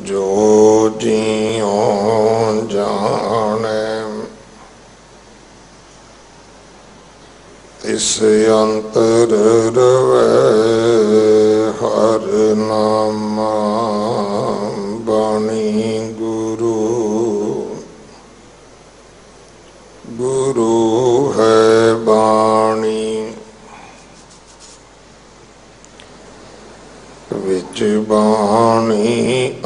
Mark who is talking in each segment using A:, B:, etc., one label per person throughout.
A: जो जियों जाने तिस अंतर रवै हर नामा बाणी गुरु। गुरु है बाणी विच बाणी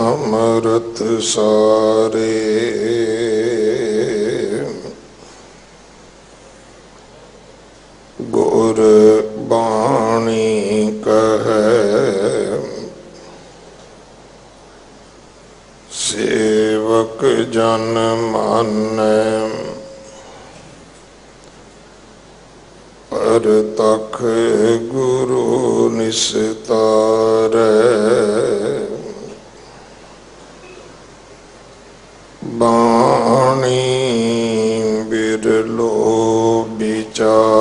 A: अमृत सारे। गुर बाणी कहे सेवक जन मानै। पर तख गुरु निस्तारै। बाणी बिरलो विचारसी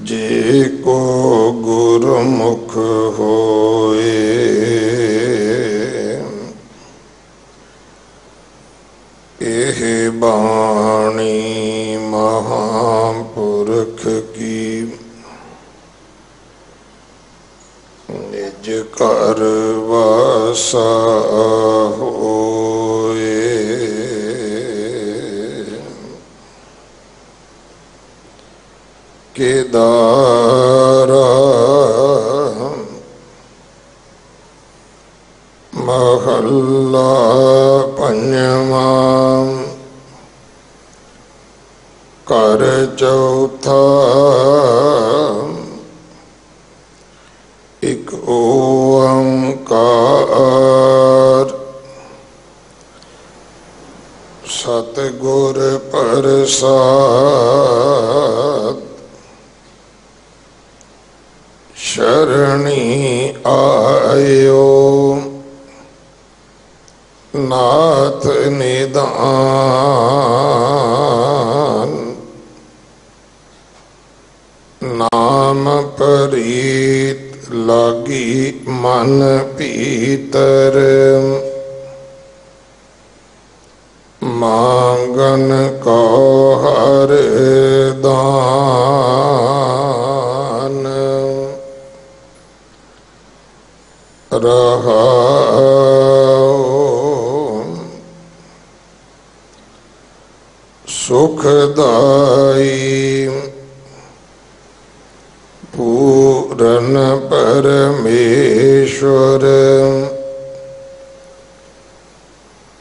A: जे को गुरमुख होए। एह बाणी महापुरख की निज घर वासा होए। केदारा महला पंजवा कर चौथा एक ओंकार। सतगुर प्रसाद शरणी आयो। नाथ निदान नाम परीत लागी मन पीतर। मांगन को हर दान। रहा सुखदाई पूरन परमेश्वर।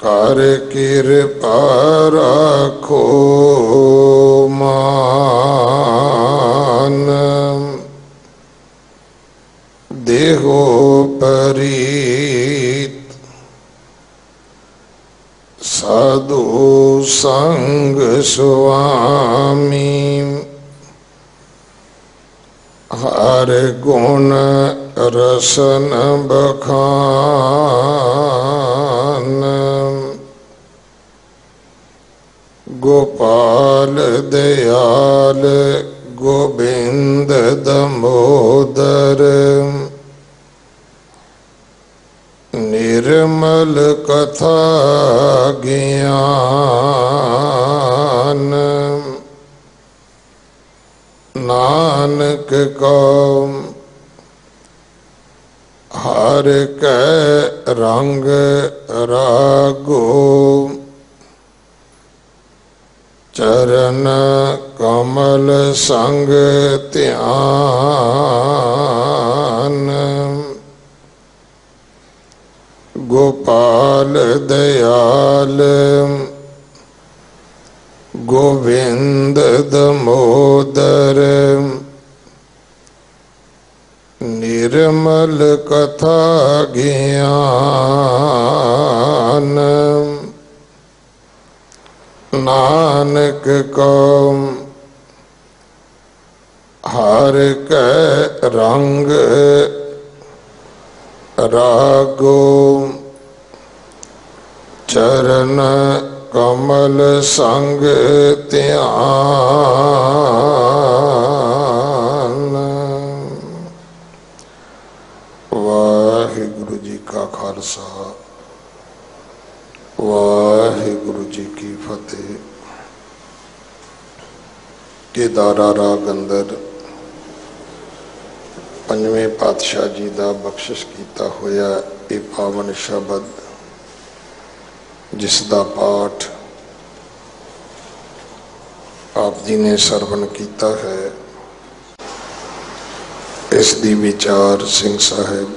A: कर कृपा राखो मान। देहो परीत साधु संग स्वामी। हर गुण रसन बखान। गोपाल दयाल गोविंद दामोदर। निर्मल कथा ज्ञान। नानक को हर कै रंग रागो। चरण कमल संग ध्यान। गोपाल दयाल गोविंद दामोदर। निर्मल कथा ज्ञान। नानक को हर कै रंग रागो। चरण कमल संग ध्यान। केदारा राग अंदर पंजवें पातशाह जी का बख्शिश किया होया ये पावन शब्द जिसका पाठ आप जी ने सरवण किया है, इसकी विचार सिंह साहिब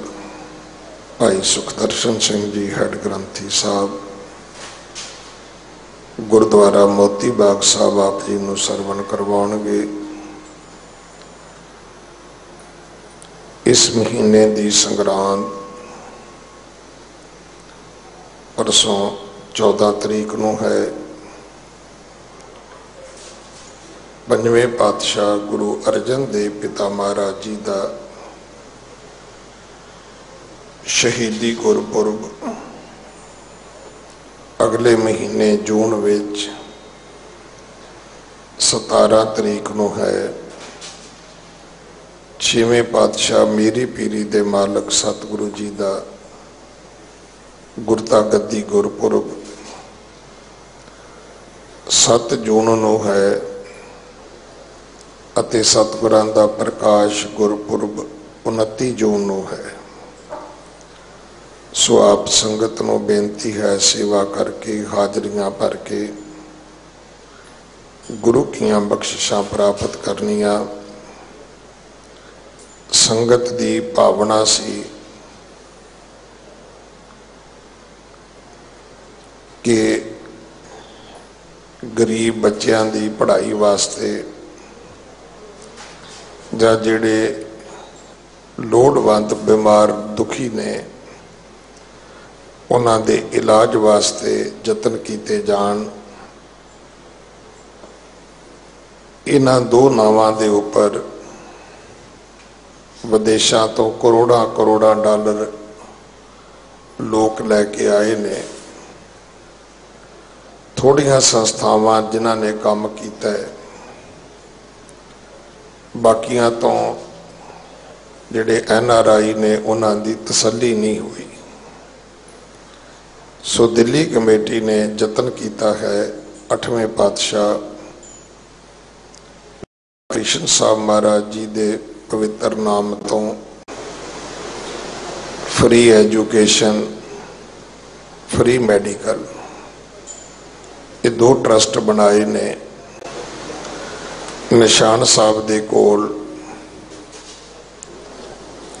A: भाई सुखदर्शन सिंह जी हेड ग्रंथी साहब गुरुद्वारा मोती बाग साहब आप जी को सरवण करवाउणगे। इस महीने की संग्रांद परसों 14 तरीक को है। पंजवें पातशाह गुरु अर्जन देव पिता महाराज जी का शहीदी गुरपुरब अगले महीने जून विच 17 तरीक को है। छेवें पातशाह मेरी पीरी दे मालक सतगुरु जी का गुरता गद्दी गुरपुरब 7 जून को है अते सतगुरां दा प्रकाश गुरपुरब 29 जून को है। सो आप संगत को बेनती है सेवा करके हाजरियां भर के गुरु कियां बख्शिशां प्राप्त करनिया। संगत की भावना सी कि गरीब बच्चों की पढ़ाई वास्ते या जिहड़े लोड़वंद बीमार दुखी ने उन्हां दे इलाज वास्ते यतन किए जान। इन्हां दो नावां दे उपर विदेशों तो करोड़ां करोड़ां डॉलर लोग लैके आए ने। थोड़ियां संस्थावां जिन्हां ने काम किया है, बाकियां तो जिहड़े NRI ने उन्हां दी तसल्ली नहीं हुई। सो दिल्ली कमेटी ने यतन किया है 8वें पातशाह कृष्ण साहब महाराज जी दे पवित्र नाम तो फ्री एजुकेशन फ्री मैडिकल ये 2 ट्रस्ट बनाए ने। निशान साहब दे कोल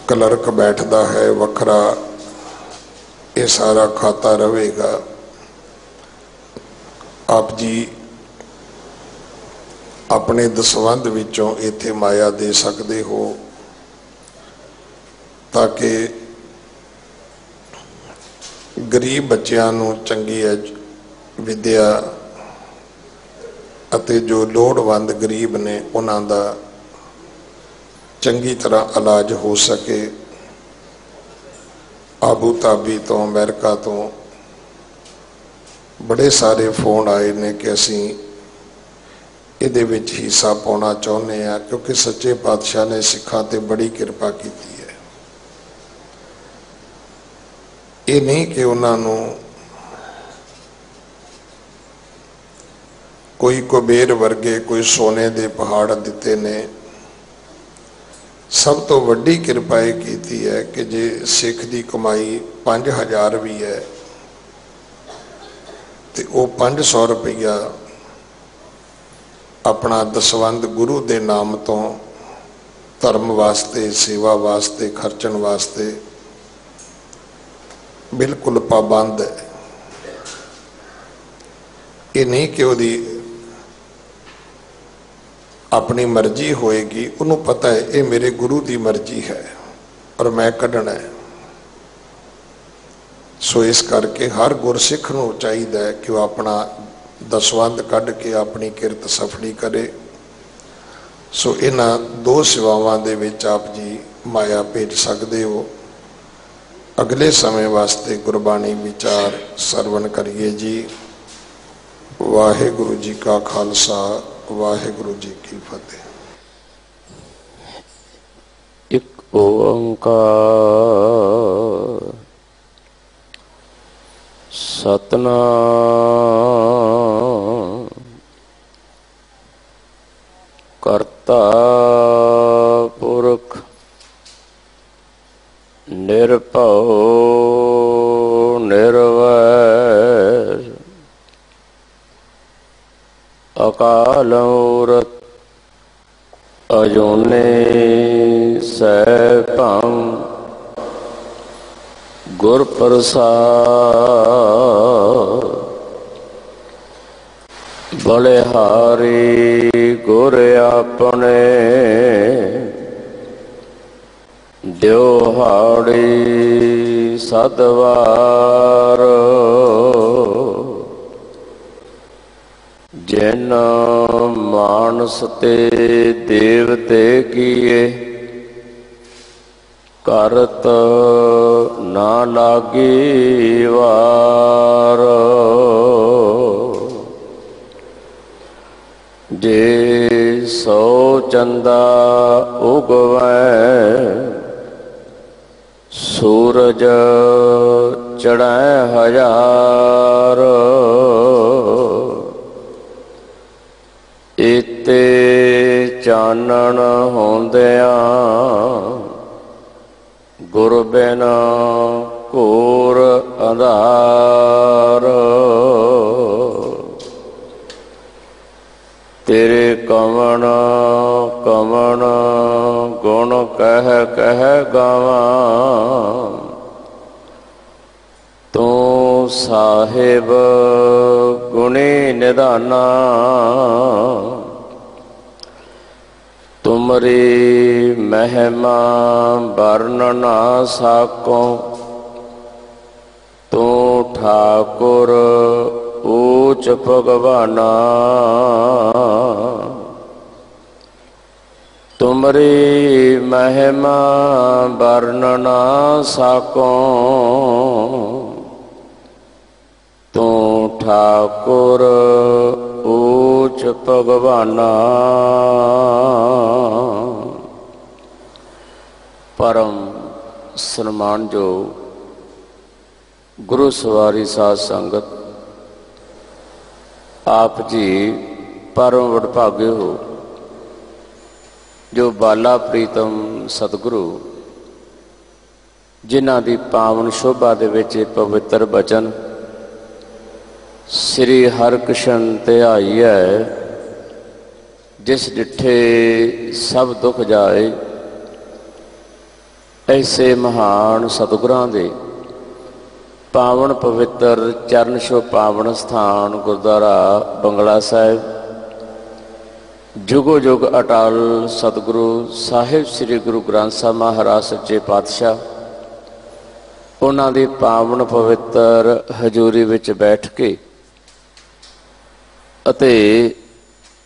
A: क्लर्क बैठता है, वखरा ये सारा खाता रहेगा। आप जी अपने दसवंध विचों इत्थे माया दे सकते हो ताकि गरीब बच्चों को चंगी विद्या अते जो लोड़वंद गरीब ने उन्हां दा चंगी तरह इलाज हो सके। आबू धाबी तो अमेरिका तो बड़े सारे फोन आए ने कि असी इहदे विच हिस्सा पाउणा चाहुंदे हैं, क्योंकि सच्चे पातशाह ने सिखां ते बड़ी कृपा की है। ये नहीं कि उन्होंने कोई कुबेर वर्गे कोई सोने दे पहाड़ दिते ने। सब तो वड्डी कृपा ये की है कि जे सिख की कमाई 5000 भी है तो वो 500 रुपया अपना दसवंध गुरु के नाम तो धर्म वास्ते सेवा वास्ते खर्चण वास्ते बिल्कुल पाबंद है। ये नहीं कि वो अपनी मर्जी होएगी, उन्होंने पता है ये मेरे गुरु की मर्जी है और मैं कढ़ना है। सो इस करके हर गुरसिख को चाहिए कि वह अपना दसवंध कढ़ के अपनी किरत सफली करे। सो इन्हां 2 सेवावां दे विच आप जी माया भेज सकते हो। अगले समय वास्ते गुरबाणी विचार सरवण करिए जी। वाहिगुरु जी का खालसा वाहिगुरु जी की फतेह।
B: एक ओंकार सतनाम ਕਰਤਾ ਪੁਰਖ ਨਿਰਭਉ ਨਿਰਵੈਰ ਅਕਾਲ ਮੂਰਤ ਅਜੂਨੀ ਸੈਭੰ ਗੁਰ ਪ੍ਰਸਾਦਿ ਬਲਿਹਾਰੀ ਗੁਰ ਆਪਣੇ ਦਿਉਹਾੜੀ ਸਦਵਾਰ ਜਿਨ ਮਾਨਸ ਤੇ ਦੇਵਤੇ ਕੀਏ ਕਰਤ ਨਾ ਲਾਗੀ ਵਾਰ ਜੇ ਸੋ ਚੰਦਾ ਉਗਵੈ ਸੂਰਜ ਚੜ੍ਹੈ ਹਜ਼ਾਰ ਇਤੇ ਚਾਨਣ ਹੁੰਦਿਆਂ ਗੁਰ ਬਿਨ ਘੋਰ ਅੰਧਾਰ ਤੇਰੇ ਕਵਣ ਕਵਣ ਗੁਣ ਕਹਿ ਕਹਿ ਗਾਵਾਂ ਤੂੰ ਸਾਹਿਬ ਗੁਣੀ ਨਿਧਾਨਾ ਤੁਮਰੀ ਮਹਿਮਾ ਵਰਨ ਨਾ ਸਾਕੋ ਤੂੰ ਠਾਕੁਰ ਊਚ ਭਗਵਾਨਾ ਤੁਮਰੀ ਮਹਿਮਾ ਵਰਨ ਨਾ ਸਾਕੋ ਤੂੰ ਠਾਕੁਰ ਊਚ ਭਗਵਾਨਾ ਪਰਮ ਸਨਮਾਨਯੋਗ ਗੁਰੂ ਸਵਾਰੀ ਸਾਧ ਸੰਗਤ ਆਪ ਜੀ ਪਰਮ ਵਡਭਾਗੇ ਹੋ ਜੋ ਬਾਲਾ ਪ੍ਰੀਤਮ ਸਤਿਗੁਰੂ ਜਿਨ੍ਹਾਂ ਦੀ ਪਾਵਨ ਸ਼ੋਭਾ ਦੇ ਵਿੱਚ ਪਵਿੱਤਰ ਬਚਨ ਸ੍ਰੀ ਹਰਿਕ੍ਰਿਸ਼ਨ ਧਿਆਈ ਹੈ ਜਿਸ ਡਿਠੇ ਸਭ ਦੁੱਖ ਜਾਏ। ਐਸੇ ਮਹਾਨ ਸਤਿਗੁਰਾਂ ਦੇ ਪਾਵਨ ਪਵਿੱਤਰ ਚਰਨ ਛੋਹ ਪਾਵਨ ਸਥਾਨ ਗੁਰਦੁਆਰਾ ਬੰਗਲਾ ਸਾਹਿਬ ਜੁਗੋ ਜੁਗ ਅਟਲ ਸਤਿਗੁਰੂ ਸਾਹਿਬ ਸ੍ਰੀ ਗੁਰੂ ਗ੍ਰੰਥ ਸਾਹਿਬ ਮਹਾਰਾਜ ਸੱਚੇ ਪਾਤਸ਼ਾਹ ਉਹਨਾਂ ਦੀ ਪਾਵਨ ਪਵਿੱਤਰ ਹਜ਼ੂਰੀ ਵਿੱਚ ਬੈਠ ਕੇ ਅਤੇ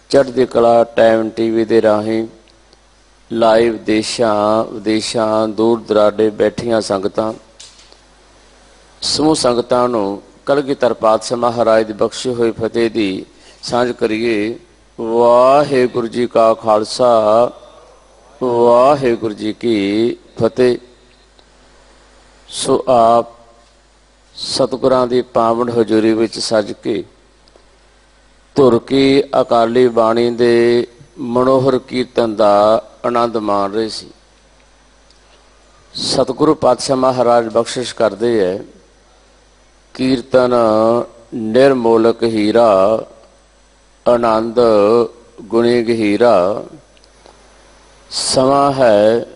B: ਚੜ੍ਹਦੀ ਕਲਾ ਟਾਈਮ ਟੀਵੀ ਦੇ ਰਾਹੀਂ ਲਾਈਵ ਦੇਸ਼ਾਂ ਵਿਦੇਸ਼ਾਂ ਦੂਰ ਦੁਰਾਡੇ ਬੈਠੀਆਂ ਸੰਗਤਾਂ ਸਮੂਹ ਸੰਗਤਾਂ ਨੂੰ ਕਲਗੀਧਰ ਪਾਤਸ਼ਾਹ ਮਹਾਰਾਜ ਦੀ ਬਖਸ਼ੀ ਹੋਈ ਫਤਿਹ ਦੀ ਸਾਂਝ ਕਰੀਏ। ਵਾਹਿਗੁਰੂ ਜੀ ਕਾ ਖਾਲਸਾ ਵਾਹਿਗੁਰੂ ਜੀ ਕੀ ਫਤਿਹ। ਸੋ ਆਪ ਸਤਿਗੁਰਾਂ ਦੀ ਪਾਵਨ ਹਜ਼ੂਰੀ ਵਿੱਚ ਸੱਜ ਕੇ ਧੁਰ ਕੀ ਅਕਾਲੀ ਬਾਣੀ ਦੇ ਮਨੋਹਰ ਕੀਰਤਨ ਦਾ ਆਨੰਦ ਮਾਣ ਰਹੇ ਸੀ। ਸਤਿਗੁਰੂ ਪਾਤਸ਼ਾਹ ਮਹਾਰਾਜ ਬਖਸ਼ਿਸ਼ ਕਰਦੇ ਹੈ ਕੀਰਤਨ ਨਿਰਮੋਲਕ ਹੀਰਾ ਆਨੰਦ ਗੁਣੀ ਗਹੀਰਾ ਸਮਾਂ ਹੈ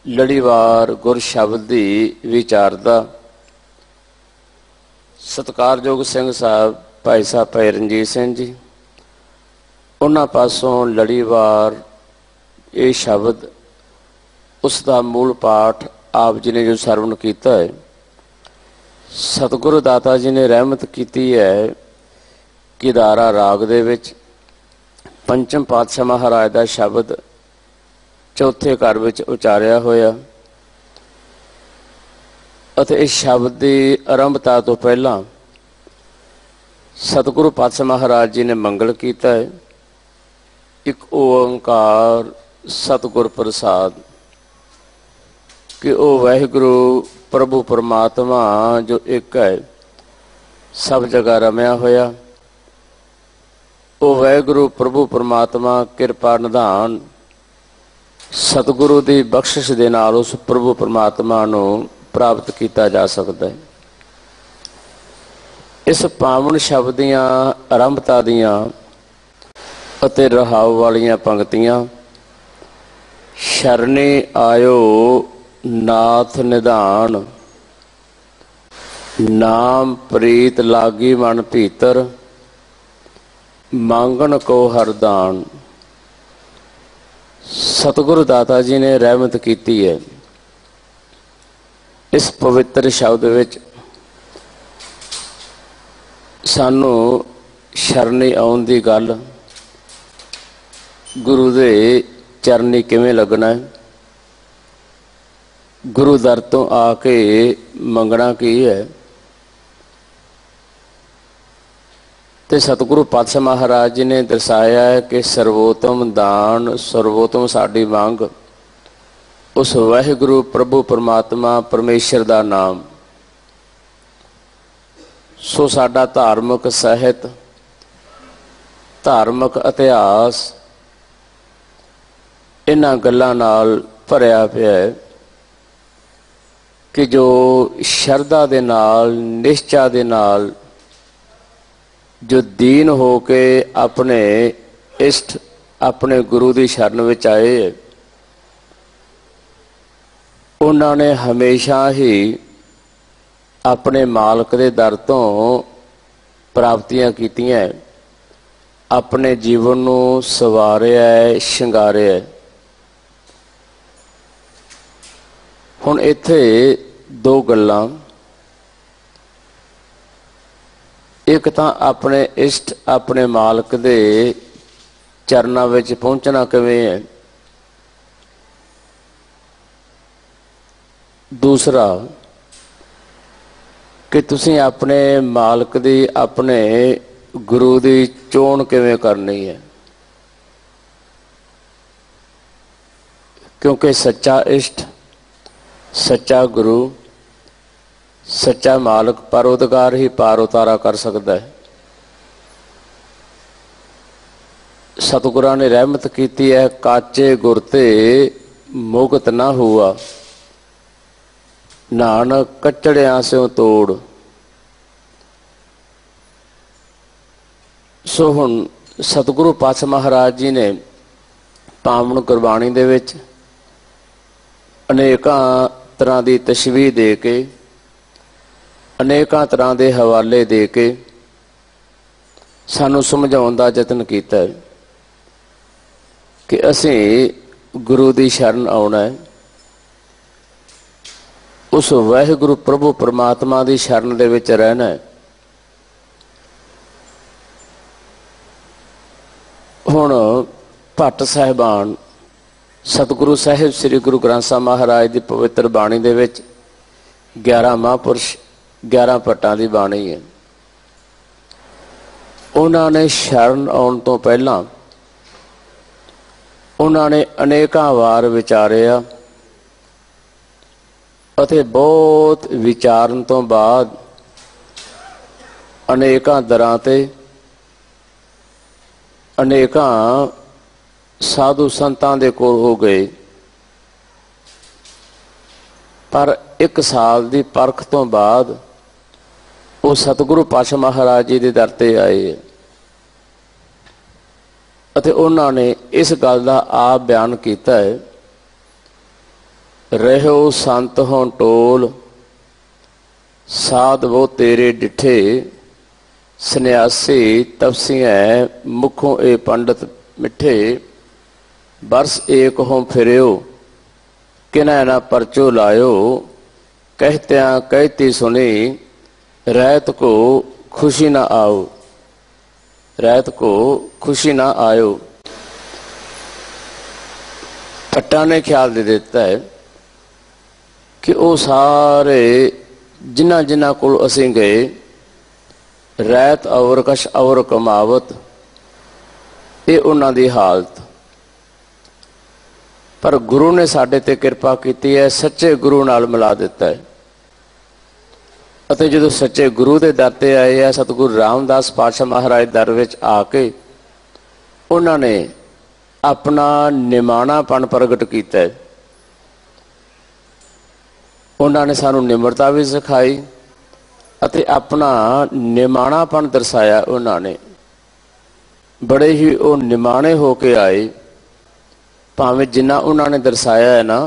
B: ਲੜੀਵਾਰ ਗੁਰ ਸ਼ਬਦ ਦੀ ਵਿਚਾਰ ਦਾ। ਸਤਿਕਾਰਯੋਗ ਸਿੰਘ ਸਾਹਿਬ ਭਾਈ ਸਾਹਿਬ ਭਾਈ ਰਣਜੀਤ ਸਿੰਘ ਜੀ ਉਹਨਾਂ ਪਾਸੋਂ ਲੜੀਵਾਰ ਇਹ ਸ਼ਬਦ ਉਸ ਦਾ ਮੂਲ ਪਾਠ ਆਪ ਜੀ ਨੇ ਜੋ ਸਰਵਣ ਕੀਤਾ ਹੈ ਸਤਿਗੁਰੂ ਦਾਤਾ ਜੀ ਨੇ ਰਹਿਮਤ ਕੀਤੀ ਹੈ ਕਿ ਦਾਰਾ ਰਾਗ ਦੇ ਵਿੱਚ ਪੰਚਮ ਪਾਤਸ਼ਾਹ ਮਹਾਰਾਜ ਦਾ ਸ਼ਬਦ ਚੌਥੇ ਘਰ ਵਿੱਚ ਉਚਾਰਿਆ ਹੋਇਆ ਅਤੇ ਇਸ ਸ਼ਬਦ ਦੀ ਆਰੰਭਤਾ ਤੋਂ ਪਹਿਲਾਂ ਸਤਿਗੁਰੂ ਪਾਤਸ਼ਾਹ ਮਹਾਰਾਜ ਜੀ ਨੇ ਮੰਗਲ ਕੀਤਾ ਹੈ ਇੱਕ ਓੰਕਾਰ ਸਤਿਗੁਰ ਪ੍ਰਸਾਦ ਕਿ ਉਹ ਵਾਹਿਗੁਰੂ ਪ੍ਰਭੂ ਪਰਮਾਤਮਾ ਜੋ ਇੱਕ ਹੈ ਸਭ ਜਗ੍ਹਾ ਰਮਿਆ ਹੋਇਆ ਉਹ ਵਾਹਿਗੁਰੂ ਪ੍ਰਭੂ ਪਰਮਾਤਮਾ ਕਿਰਪਾ ਨਿਧਾਨ ਸਤਿਗੁਰੂ ਦੀ ਬਖਸ਼ਿਸ਼ ਦੇ ਨਾਲ ਉਸ ਪ੍ਰਭੂ ਪਰਮਾਤਮਾ ਨੂੰ ਪ੍ਰਾਪਤ ਕੀਤਾ ਜਾ ਸਕਦਾ ਹੈ। ਇਸ ਪਾਵਨ ਸ਼ਬਦ ਦੀਆਂ ਆਰੰਭਤਾ ਦੀਆਂ ਅਤੇ ਰਹਾਉ ਵਾਲੀਆਂ ਪੰਕਤੀਆਂ, ਸ਼ਰਨੇ ਆਇਓ ਨਾਥ ਨਿਧਾਨ, ਨਾਮ ਪ੍ਰੀਤ ਲਾਗੀ ਮਨ ਭੀਤਰ, ਮੰਗਣ ਕੋ ਹਰਦਾਨ। ਸਤਿਗੁਰੂ ਦਾਤਾ ਜੀ ਨੇ ਰਹਿਮਤ ਕੀਤੀ ਹੈ ਇਸ ਪਵਿੱਤਰ ਸ਼ਬਦ ਵਿੱਚ। ਸਾਨੂੰ ਸ਼ਰਨੀ ਆਉਣ ਦੀ ਗੱਲ, ਗੁਰੂ ਦੇ ਚਰਨੀ ਕਿਵੇਂ ਲੱਗਣਾ ਹੈ, ਗੁਰੂ ਦਰ ਤੋਂ ਆ ਕੇ ਮੰਗਣਾ ਕੀ ਹੈ, ਤੇ ਸਤਿਗੁਰੂ ਪਾਤਸ਼ਾਹ ਮਹਾਰਾਜ ਜੀ ਨੇ ਦਰਸਾਇਆ ਹੈ ਕਿ ਸਰਵੋਤਮ ਦਾਨ, ਸਰਵੋਤਮ ਸਾਡੀ ਮੰਗ ਉਸ ਵਾਹਿਗੁਰੂ ਪ੍ਰਭੂ ਪਰਮਾਤਮਾ ਪਰਮੇਸ਼ਰ ਦਾ ਨਾਮ। ਸੋ ਸਾਡਾ ਧਾਰਮਿਕ ਸਾਹਿਤ, ਧਾਰਮਿਕ ਇਤਿਹਾਸ ਇਹਨਾਂ ਗੱਲਾਂ ਨਾਲ ਭਰਿਆ ਪਿਆ ਹੈ ਕਿ ਜੋ ਸ਼ਰਧਾ ਦੇ ਨਾਲ, ਨਿਸ਼ਚਾ ਦੇ ਨਾਲ, ਜੋ ਦੀਨ ਹੋ ਕੇ ਆਪਣੇ ਇਸ਼ਟ, ਆਪਣੇ ਗੁਰੂ ਦੀ ਸ਼ਰਨ ਵਿੱਚ ਆਏ, ਉਹਨਾਂ ਨੇ ਹਮੇਸ਼ਾ ਹੀ ਆਪਣੇ ਮਾਲਕ ਦੇ ਦਰ ਤੋਂ ਪ੍ਰਾਪਤੀਆਂ ਕੀਤੀਆਂ, ਆਪਣੇ ਜੀਵਨ ਨੂੰ ਸਵਾਰਿਆ, ਸ਼ਿੰਗਾਰਿਆ। ਹੁਣ ਇੱਥੇ ਦੋ ਗੱਲਾਂ, ਇੱਕ ਤਾਂ ਆਪਣੇ ਇਸ਼ਟ, ਆਪਣੇ ਮਾਲਕ ਦੇ ਚਰਨਾਂ ਵਿੱਚ ਪਹੁੰਚਣਾ ਕਿਵੇਂ ਹੈ, ਦੂਸਰਾ ਕਿ ਤੁਸੀਂ ਆਪਣੇ ਮਾਲਕ ਦੀ, ਆਪਣੇ ਗੁਰੂ ਦੀ ਚੋਣ ਕਿਵੇਂ ਕਰਨੀ ਹੈ। ਕਿਉਂਕਿ ਸੱਚਾ ਇਸ਼ਟ, ਸੱਚਾ ਗੁਰੂ, ਸੱਚਾ ਮਾਲਕ ਪਰਉਦਗਾਰ ਹੀ ਪਾਰ ਉਤਾਰਾ ਕਰ ਸਕਦਾ ਹੈ। ਸਤਿਗੁਰਾਂ ਨੇ ਰਹਿਮਤ ਕੀਤੀ ਹੈ, ਕਾਚੇ ਗੁਰ ਤੇ ਮੁਕਤ ਨਾ ਹੁਆ, ਨਾਨਕ ਕੱਚੜਿਆਂ ਸਿਓ ਤੋੜ। ਸੋ ਹੁਣ ਸਤਿਗੁਰੂ ਪਾਤਸ਼ਾਹ ਮਹਾਰਾਜ ਜੀ ਨੇ ਪਾਵਨ ਗੁਰਬਾਣੀ ਦੇ ਵਿੱਚ ਅਨੇਕਾਂ ਤਰ੍ਹਾਂ ਦੀ ਤਸ਼ਬੀਹ ਦੇ ਕੇ, ਅਨੇਕਾਂ ਤਰ੍ਹਾਂ ਦੇ ਹਵਾਲੇ ਦੇ ਕੇ ਸਾਨੂੰ ਸਮਝਾਉਣ ਦਾ ਯਤਨ ਕੀਤਾ ਹੈ ਕਿ ਅਸੀਂ ਗੁਰੂ ਦੀ ਸ਼ਰਨ ਆਉਣਾ ਹੈ, ਉਸ ਵਾਹਿਗੁਰੂ ਪ੍ਰਭੂ ਪਰਮਾਤਮਾ ਦੀ ਸ਼ਰਨ ਦੇ ਵਿੱਚ ਰਹਿਣਾ ਹੈ। ਹੁਣ ਭੱਟ ਸਾਹਿਬਾਨ ਸਤਿਗੁਰੂ ਸਾਹਿਬ ਸ੍ਰੀ ਗੁਰੂ ਗ੍ਰੰਥ ਸਾਹਿਬ ਮਹਾਰਾਜ ਦੀ ਪਵਿੱਤਰ ਬਾਣੀ ਦੇ ਵਿੱਚ 11 ਮਹਾਂਪੁਰਸ਼, 11 ਭੱਟਾਂ ਦੀ ਬਾਣੀ ਹੈ। ਉਹਨਾਂ ਨੇ ਸ਼ਰਨ ਆਉਣ ਤੋਂ ਪਹਿਲਾਂ ਉਹਨਾਂ ਨੇ ਅਨੇਕਾਂ ਵਾਰ ਵਿਚਾਰਿਆ ਅਤੇ ਬਹੁਤ ਵਿਚਾਰਨ ਤੋਂ ਬਾਅਦ ਅਨੇਕਾਂ ਦਰਾਂ ਤੇ, ਅਨੇਕਾਂ ਸਾਧੂ ਸੰਤਾਂ ਦੇ ਕੋਲ ਹੋ ਗਏ, ਪਰ 1 ਸਾਲ ਦੀ ਪਰਖ ਤੋਂ ਬਾਅਦ ਉਹ ਸਤਿਗੁਰੂ ਪਾਤਸ਼ਾਹ ਮਹਾਰਾਜ ਜੀ ਦੇ ਦਰ ਤੇ ਆਏ ਅਤੇ ਉਹਨਾਂ ਨੇ ਇਸ ਗੱਲ ਦਾ ਆਪ ਬਿਆਨ ਕੀਤਾ ਹੈ, ਰਹਿਓ ਸੰਤ ਹੋਂ ਟੋਲ, ਸਾਧ ਵੋ ਤੇਰੇ ਡਿਠੇ, ਸੰਨਿਆਸੀ ਤਪਸੀਐ ਮੁਖੋਂ ਇਹ ਪੰਡਤ ਮਿੱਠੇ, ਬਰਸ ਏਕ ਹੋਂ ਫਿਰਿਓ, ਕਿਨੈ ਨਾ ਪਰਚੋ ਲਾਇਓ, ਕਹਿਤਿਆਂ ਕਹਿਤੀ ਸੁਣੀ, ਰਹਿਤ ਕੋ खुशी ना आओ, रात को खुशी ना आयो। भट्टा ने ख्याल दे देता है कि वो सारे जिन्ना जिन्ना कोल असीं गए रैत अवर कश अवर कमावत, ये उन्हां दी हालत। पर गुरु ने साडे ते कृपा कीती है, सच्चे गुरु नाल मिला दिता है। ਅਤੇ ਜਦੋਂ सच्चे गुरु के दर ते आए हैं, सतगुरु रामदास पातशाह महाराज दर विच आके उन्होंने अपना निमाणापन प्रगट किया। उन्होंने सानू निमरता भी सिखाई अते अपना निमाणापन दर्शाया। उन्होंने बड़े ही वो निमाणे होके आए, भावें जिन्ना उन्होंने दर्शाया है ना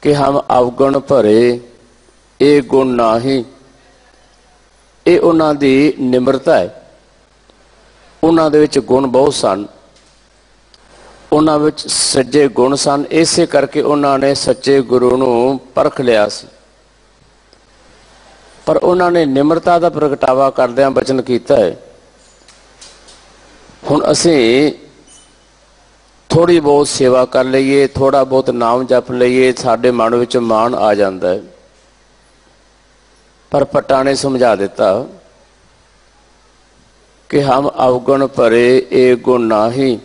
B: कि हम अवगुण भरे ये गुण नाही, ये उन्हों की निमरता है। उन्हों दे विच गुण बहुत सन, उन्होंने विच सच्चे गुण सन, इसे करके उन्होंने सच्चे गुरु नूं परख लिया सी। पर उन्होंने निमरता का प्रगटावा करदिआं बचन कीता है, हुण असीं थोड़ी बहुत सेवा कर लीए, थोड़ा बहुत नाम जप लीए, साडे मन विच मान आ जाता है। पर भट्टा ने समझा दिता कि हम अवगुण भरे ए गुण नाही,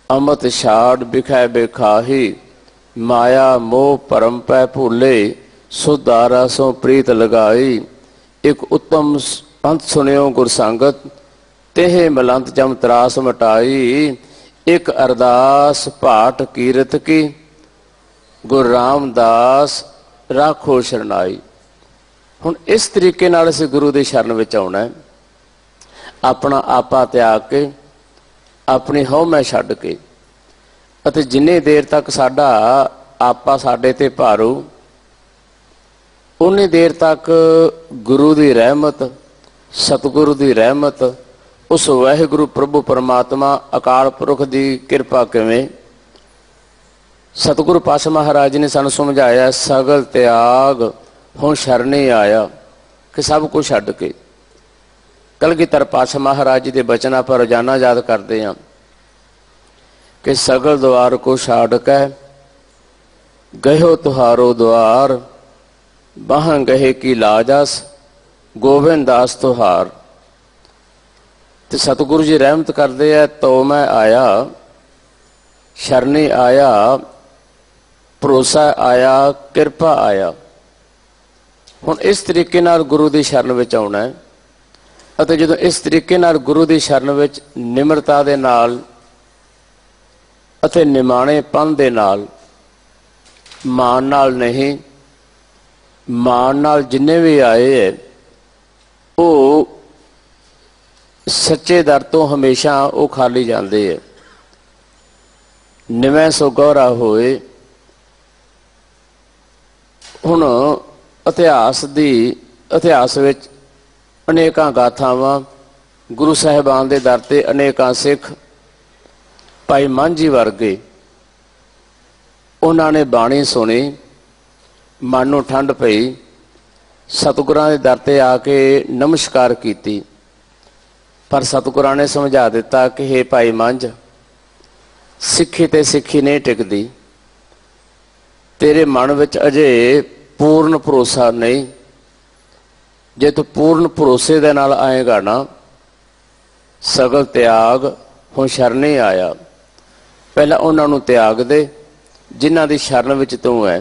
B: अमृत छाड़ बिखै बेखाही, माया मोह भरम पै भूले, सुधारा सो प्रीत लगाई। एक उत्तम पंथ सुनियो गुरसंगत, तेहे मलंत जम त्रास मटाई। एक अरदास भाट कीरत की, गुरु रामदास राखो शरणाई। हुण इस तरीके नाल असीं गुरु दे शरण विच आउणा है, अपना आपा त्याग के, अपनी हौमै छड्ड के, अते जिन्नी देर तक साडा आपा साडे ते भारू, उन्नी देर तक गुरु की रहमत, सतगुरु की रहमत, उस वाहिगुरु प्रभु परमात्मा अकाल पुरख की कृपा किवें। सतगुरु पातशाह महाराज जी ने सानू समझाया, सगल त्याग हुण शरणी आया, कि सब कुछ छड्ड के। कलगीधर पातशाह महाराज जी के बचना पर रोजाना याद करते हैं कि सगल द्वार को छाड़ के गयो तुहारो द्वार, बाह गहे की लाजस गोविंद दास तुहार। तो सतगुरु जी रहमत करते हैं, तो मैं आया, शरणी आया, भरोसा आया, कृपा आया। हुण इस तरीके नाल गुरु की शरण विच आउणा है, अते जदों इस तरीके नाल गुरु की शरण विच निमरता दे नाल अते निमाणेपन दे नाल, मान नाल नहीं, मान नाल जिन्ने भी आए है वो सच्चे दर तो हमेशा वो खाली जाते है। निवै सो गौरा होए। हुण इतिहास विच अनेकां गाथावां, गुरु साहिबान दे दर ते अनेकां सिख, भाई मांझी वर्गे, उन्होंने बाणी सुनी, मन नूं ठंड पई, सतगुरां दे दर ते आके नमस्कार कीती। पर सतगुरां ने समझा दिता कि हे भाई मंझ, सिक्खी ते सिक्खी नहीं टिकदी, तेरे मन विच अजे पूर्ण भरोसा नहीं। जे तू पूर्ण भरोसे दे नाल आएगा ना, सगल त्याग हुण शरणी आया। पहला उन्हां नूं त्याग दे जिन्हां दी शरण विच तू है।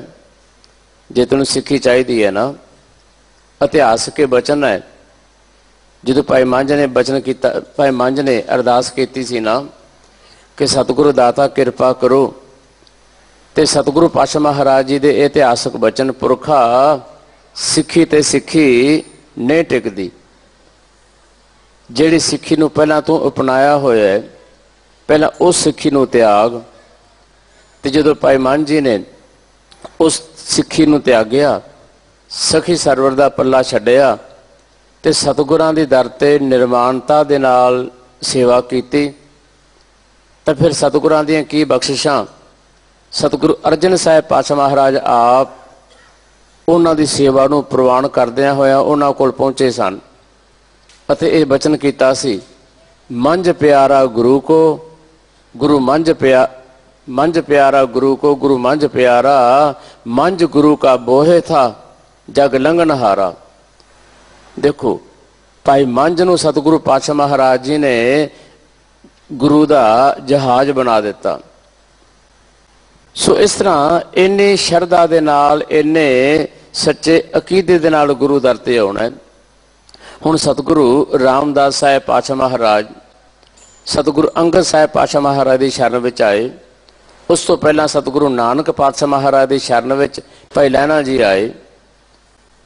B: जे तैनूं सिक्खी चाहिदी है ना, इतिहास के बचन है। जो भाई मंझ ने बचन किया, भाई मंझ ने अरदास की सी ना कि सतगुरु दाता कृपा करो, तो सतगुरु पातशाह महाराज जी के इतिहासक बचन, पुरखा सिक्खी ते सिक्खी नहीं टिकदी। जिहड़ी सिक्खी नूं पहलां तूं अपनाया होया है, पहलां उस सिक्खी नूं त्याग। ते जदों भाई मंझ जी ने उस सिक्खी नूं त्यागिया, सखी सरवर दा पल्ला छड्डिया, ते सतगुरां दी दर ते निर्माणता दे नाल सेवा कीती, तो फिर सतगुरां दीयां की बख्शिशां। सतगुरु अर्जन साहिब पातशाह महाराज आप उन्हां दी सेवा नूं प्रवान करदिआं होया उन्हां कोल पहुंचे सन, अते इह बचन कीता सी, मंझ प्यारा गुरु को, गुरु मंझ प्यारा गुरु को, गुरु मंझ प्यारा, मंझ गुरु का बोहे था, जग लंघनहारा। देखो भाई मंझ नूं सतगुरु पातशाह महाराज जी ने गुरु का जहाज बना दिता। सो इस तरह इन्नी शरधा दे नाल, इन्ने सच्चे अकीदे दे नाल गुरु दर ते आउणा है। हुण सतगुरु रामदास साहिब पातशाह महाराज सतगुरु अंगद साहिब पातशाह महाराज की शरण विच आए। उस तो पहला सतगुरु नानक पातशाह महाराज की शरण विच भाई लहणा जी आए।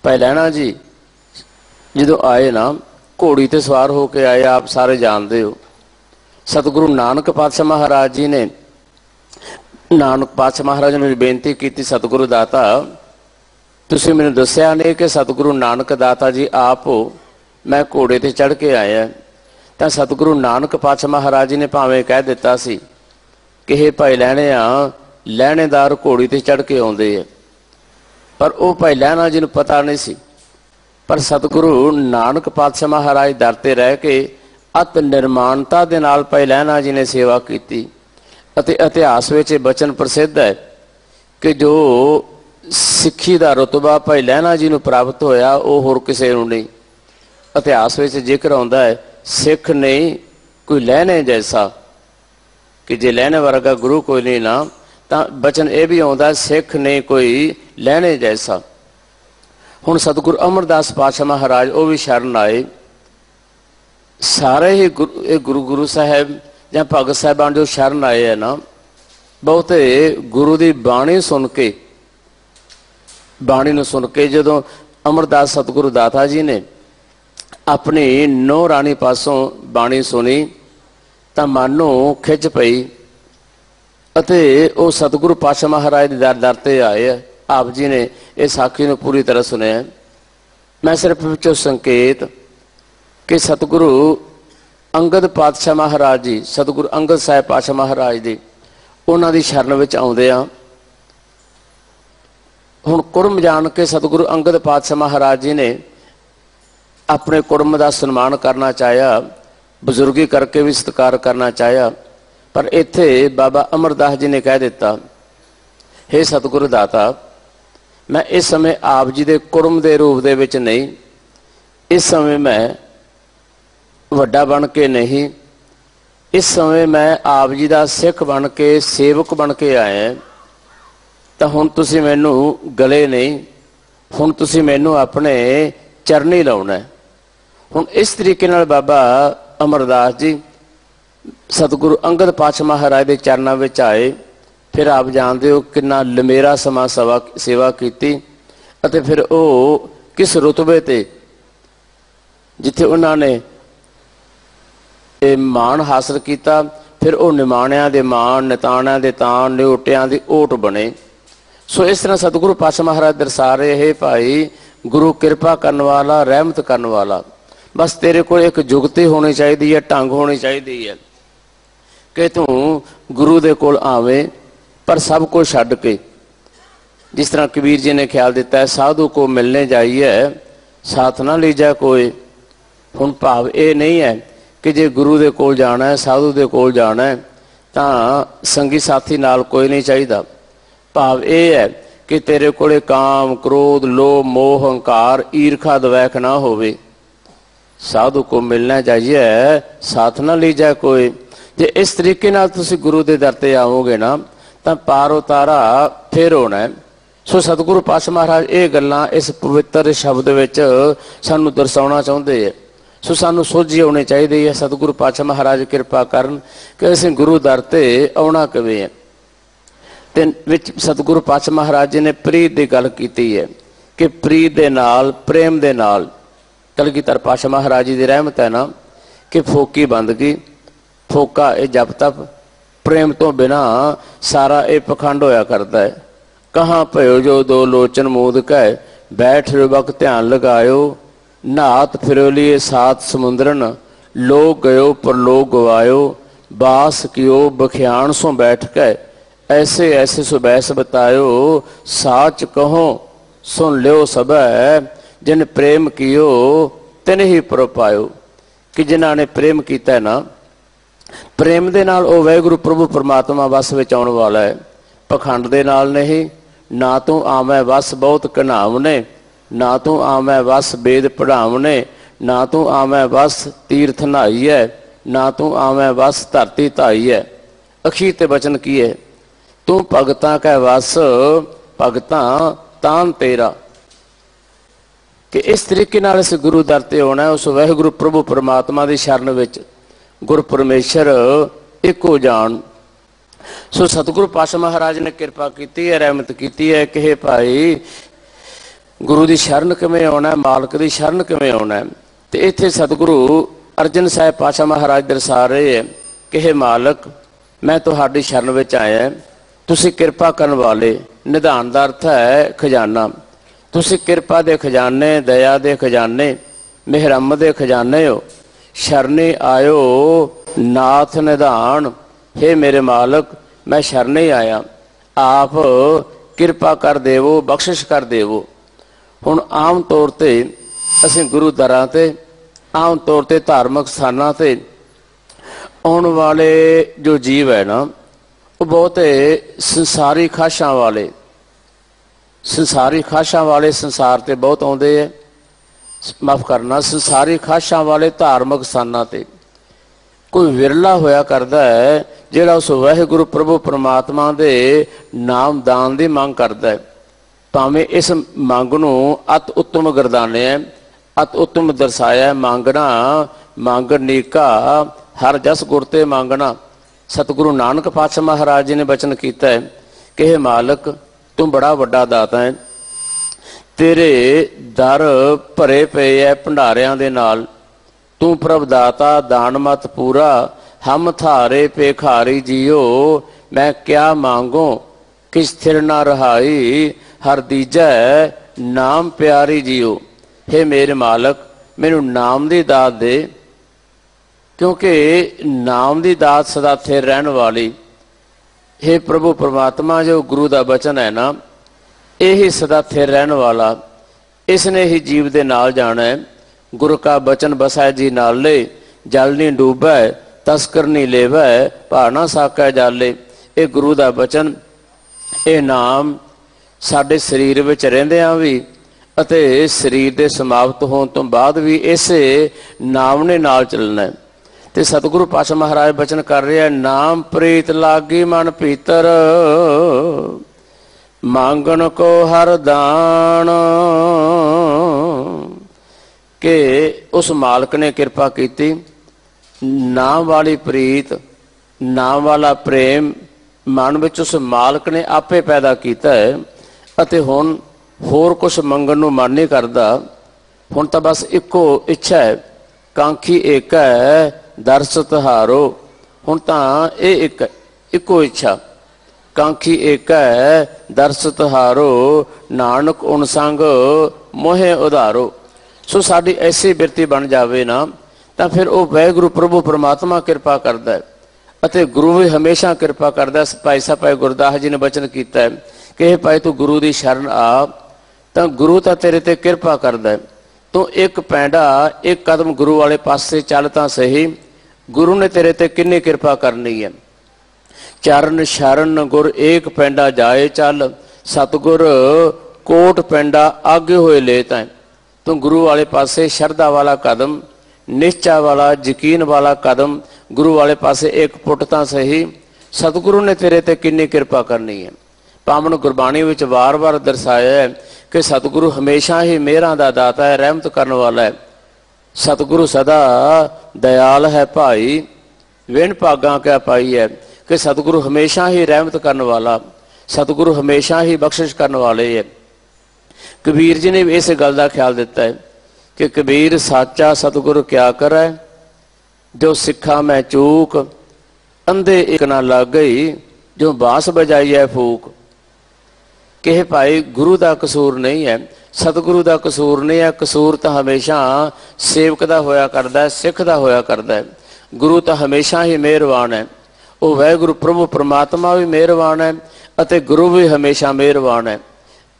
B: भाई लहणा जी जो आए ना घोड़ी ते सवार होके आए, आप सारे जानते हो। सतगुरु नानक पातशाह महाराज जी ने नानक पातशाह महाराज ने बेनती की, सतगुरु दाता तुसीं मैनूं दस्सिया नहीं कि सतगुरु नानक दाता जी आप हो, मैं घोड़े ते चढ़ के आया। तो सतगुरु नानक पातशाह महाराज जी ने भावें कह दिता सी कि हे भाई लहणे आ, लहणेदार घोड़ी ते चढ़ के आउंदे है, पर वो भाई लहणा जी नूं पता नहीं सी। पर सतगुरु नानक पातशाह महाराज दर ते रह के अत निर्माणता दे नाल भाई लहणा जी ने सेवा की। इतिहास में बचन प्रसिद्ध है कि जो सिक्खी का रुतबा भाई लहणा जी नूं प्राप्त होया वो होर किसी नूं नहीं। इतिहास में जिक्र आउंदा है सिख नहीं कोई लहणे जैसा, कि जे लहणे वर्गा गुरु कोई नहीं ना, तो बचन यह भी आउंदा सिख नहीं कोई लहणे जैसा। हुण सतगुरु अमरदास पातशाह महाराज वो भी शरण आए। सारे ही गुरु गुरु साहब या भगत साहबान जो शरण आए है ना, बहुते गुरु की बाणी सुन के, बाणी नूं सुन के जदों अमरदास सतगुरु दाता जी ने अपनी नौ राणी पासों बाणी सुनी तो मन नूं खिच पई अते वो सतगुरु पातशाह महाराज दर दर ते आए। आप जी ने इस साखी नूं पूरी तरह सुनिया। मैं सिर्फ विचों संकेत कि सतगुरु अंगद पातशाह महाराज जी, सतगुरु अंगद साहिब पातशाह महाराज जी उन्हां दी शरण विच आउंदे आ। हुण कुरम जान के सतगुरु अंगद पातशाह महाराज जी ने अपने कुरम का सन्मान करना चाहया, बजुर्गी करके भी सत्कार करना चाहया, पर इत्थे बाबा अमरदास जी ने कह दिता, हे सतगुरु दाता मैं इस समय आप जी दे कुरम दे रूप दे विच नहीं, इस समय मैं वड्डा बन के नहीं, इस समय मैं आप जी का सिख बन के सेवक बन के आया। तो हुण तुसीं मैनू गले नहीं, हुण तुसीं मैनू अपने चरनी लाउणा है। हुण इस तरीके नाल बाबा अमरदास जी सतगुरु अंगद पातशाह महाराज के चरणों में आए। फिर आप जानते हो कितना लमेरा समा सेवा की, फिर वो किस रुतबे ते जिथे उन्होंने मान हासिल किया, फिर वो निमाणिया दे मान, निताणिया दे तान, निओटिया दी ओट बने। सो इस तरह सतगुरु पातशाह महाराज दर्शा रहे है भाई गुरु कृपा करने वाला, रहमत करने वाला, बस तेरे को एक जुगती होनी चाहिए है, ढंग होनी चाहिए है कि तू गुरु दे कोल आवे, पर सब कुछ छड्ड के। जिस तरह कबीर जी ने ख्याल दिता है साधु को मिलने जाइए साथ ना लीजा कोई। हुण भाव ये नहीं है कि जे गुरु दे कोल जाना है, साधु दे कोल जाना है तो संगी साथी नाल कोई नहीं चाहिए। भाव यह है कि तेरे कोले काम, क्रोध, लोभ, मोह, हंकार, ईर्खा, द्वैख ना होवे। साधु को मिलना चाहिए साथ ना लीजा कोई। जे इस तरीके नाल तुसी गुरु दे दर ते आओगे ना तो पार उतारा फिर होना है। सो सतगुरु पातशाह महाराज ये गल्लां इस पवित्र शब्द विच सानू दर्शाउणा चाहुंदे है। सो सानू सोझी होनी चाहिए है सतगुरु पातशाह महाराज कृपा करन कि असीं गुरु दर ते आउणा किवें है। ते विच सतगुरु पातशाह महाराज जी ने प्रीत की गल कीती है कि प्रीत दे नाल, प्रेम दे नाल कलगीधर पातशाह महाराज जी की रहमत है ना कि फोकी बंदगी, फोका ये जप तप, प्रेम तो बिना सारा ये पखंड होया करता है। कहाँ भयो जो दो लोचन मूद कह, बैठ वक्त ध्यान लगायो, नात फिरो लिए सात समुद्रन, लोग गयो पर लोग गवायो, बास कियो बखियाण सो बैठ के, ऐसे ऐसे सुबैस बतायो, साच कहो सुन लियो सब, जिन प्रेम कियो तिन ही पर पायो। कि जिन्हों ने प्रेम किया है ना, प्रेम दे नाल ओ वाहिगुरु प्रभु परमात्मा वस विच आउण वाला है, पखंड दे नाल नहीं। ना तू आवै वस बहुत घनावने, ना तू आवै वस बेद पढ़ावने, ना तू आवै वस तीर्थ नहाई है, ना तू आवै वस धरती धाई है। अखीर ते वचन की है, तू भगतां कै वस भगतां तान तेरा। कि इस तरीके नाल इस गुरु दर ते होना है, उस वाहिगुरु प्रभु परमात्मा की शरण विच गुर परमेश्वर एको जान। सो सतगुरु पातशाह महाराज ने कृपा की है, रहमत की है कि भाई गुरु की शरण किवें आउणा, मालक की शरण किवें आउणा। ते इत्थे सतगुरु अर्जन साहिब पातशाह महाराज दर्शा रहे हैं कि हे मालक, मैं तुहाडी शरण विच आया, तुसीं कृपा करन वाले। निधान दा अर्थ है खजाना। तुसीं कृपा दे खजाने, दया दे खजाने, मेहरम दे खजाने हो। शरणे आयो नाथ निधान। हे मेरे मालक, मैं शरणे आया, आप कृपा कर देवो, बख्शिश कर देवो। हुण आम तौर ते असीं गुरु दरां ते, आम तौर ते धार्मिक स्थानां ते आउण वाले जो जीव है ना, वो बहुत संसारी खाशां वाले, संसारी खाशां वाले संसार ते बहुत आउंदे है। माफ करना, संसारी खाशां वाले धार्मिक स्थानां ते कोई विरला होया करदा है जिहड़ा उस वाहिगुरु प्रभु परमात्मा दे नाम दान दी मंग करदा है। भावें इस मंग नूं अत उत्तम गरदाने है, अत उत्तम दर्शाया है। मंगना मंग नीका, हर जस गुर ते मंगना। सतगुरु नानक पातशाह महाराज जी ने बचन किया है कि हे मालक, तू बड़ा वड्डा दाता है, तेरे दर भरे पे है भंडारियां दे नाल। तू प्रभ दाता दान मत पूरा, हम थारे पेखारी जियो। मैं क्या मांगो किस थिर ना रहाई, हर दीजै नाम प्यारी जियो। हे मेरे मालक, मैनू नाम दी दात दे, क्योंकि नाम दी दात सदा थिर रहन वाली। हे प्रभु परमात्मा, जो गुरु दा बचन है ना, यही सदा थिर रहन वाला, इसने ही जीव दे नाल जाना है। गुरु का बचन बसै जी नाले, जल नहीं डूबै तस्कर नहीं लेवै, भाना साकै जाले। ये गुरु दा बचन, ये नाम साडे शरीर विच रहिंदिआं भी अते शरीर दे समाप्त होण तो बाद भी इसे नाम ने नाल चलना है। ते सतगुरु पातशाह महाराज बचन कर रहे हैं, नाम प्रीत लागी मन भीतर, मांगन को हर दान। के उस मालक ने कृपा की, नाम वाली प्रीत, नाम वाला प्रेम मन विच उस मालक ने आपे पैदा किया है। अते हुण होर कुछ मंगण नूं मन नहीं करदा। हुण तां बस इक्को इच्छा है, कांखी एक है दर्श तिहारो। हुण तां इह इक्को इच्छा, कांखी एक है दर्श तिहारो, नानक उन संग मोहे उधारो। सो साडी ऐसी बिरती बन जावे ना, तां फिर वो वाहिगुरू प्रभु परमात्मा कृपा करदा है अते गुरु भी हमेशा कृपा करदा है। भाई साहब भाई गुरदास जी ने बचन किया है कि भाई तू गुरु की शरण आ, तां गुरु तां तेरे ते कृपा करदा है। तू एक पैंडा एक कदम गुरु वाले पासे चल तां सही, गुरु ने तेरे ते किन्नी कृपा करनी है। चरण शरण गुर एक पैंडा जाए चल, सतगुर कोट पैंडा आगे होए ले तां। तू गुरु वाले पासे शरधा वाला कदम, निश्चा वाला यकीन वाला कदम गुरु वाले पासे एक पुट तां सही, सतगुरु ने तेरे ते किन्नी कृपा करनी है। पावन गुरबाणी विच वार वार दर्शाया है कि सतगुरु हमेशा ही मेहरां दा दाता है, रहमत करने वाला है। सतगुरु सदा दयाल है भाई, विण भागा क्या पाई है कि सतगुरु हमेशा ही रहमत करने वाला, सतगुरु हमेशा ही बख्शिश करने वाले है। कबीर जी ने भी इस गल का ख्याल दिता है कि कबीर साचा सतगुरु क्या करे, जो सिखा मैं चूक, अंधे एक ना लग गई, जो बांस बजाई है फूक। कि भाई गुरु का कसूर नहीं है, सतगुरु का कसूर नहीं है, कसूर तो हमेशा सेवक का होया करता है, सिख का होया करता है। गुरु तो हमेशा ही मेहरबान है, वो वाहिगुरू प्रभु परमात्मा भी मेहरबान है अते गुरु भी हमेशा मेहरबान है।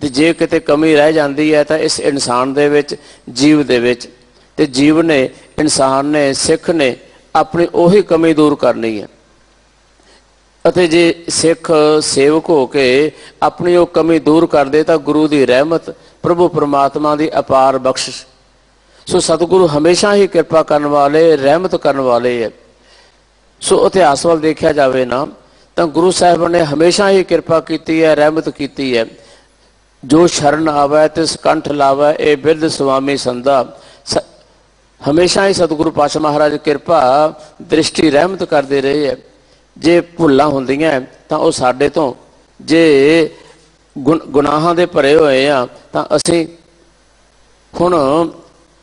B: तो जे किते कमी रह जाती है तो इस इंसान दे विच, जीव दे विच, ते जीव ने, इंसान ने, सिख ने अपनी उही कमी दूर करनी है। अते जे सिख सेवक हो के अपनी वो कमी दूर कर दे तो गुरु की रहमत, प्रभु परमात्मा की अपार बख्शिश। सो सतगुरु हमेशा ही कृपा करने वाले, रहमत करने वाले है। सो इतिहास वाल देखा जाए ना तो गुरु साहब ने हमेशा ही कृपा की है, रहमत की है। जो शरण आवे तिस कंठ लावे, ए बिरध स्वामी संदा। हमेशा ही सतगुरु पातशाह महाराज कृपा दृष्टि रहमत करते रहे है। जे भुल्लां हुंदियां तां ओह साडे तो, जे गुनाहां दे भरे होए आ तां असीं हुण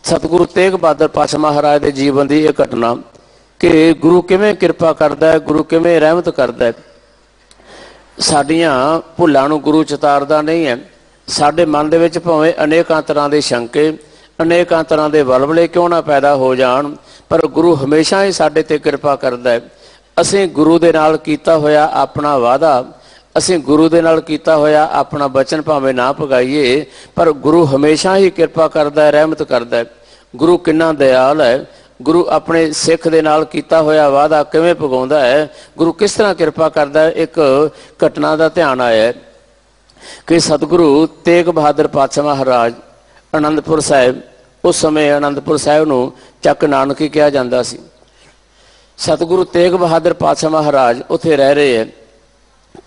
B: सतगुरु तेग बहादुर पातशाह महाराज के जीवन की यह घटना कि गुरु किवें कृपा करता है, गुरु किवें रहमत करता है। साडियां भुल्लां नूं गुरु चितारदा नहीं है। साडे मन दे विच भावें अनेकां तरह के शंके, अनेकां तरह के वलवले क्यों ना पैदा हो जाण, पर गुरु हमेशा ही साडे ते कृपा करता है। असीं गुरु दे नाल कीता होया अपना वादा, असीं गुरु दे नाल कीता होया अपना बचन भावें ना भगाइए, पर गुरु हमेशा ही कृपा करता है, रहमत करता है। गुरु किन्ना दयाल है। गुरु अपने सिख दे नाल कीता होया वादा किवें भगाउंदा है, गुरु किस तरह कृपा करता है। एक घटना का ध्यान आया है कि सतगुरु तेग बहादुर पातशाह महाराज आनंदपुर साहिब, उस समय आनंदपुर साहिब नूं चक नानकी कहा जाता सी। सतगुरु तेग बहादुर पातशाह महाराज उत्थे रह रहे हैं।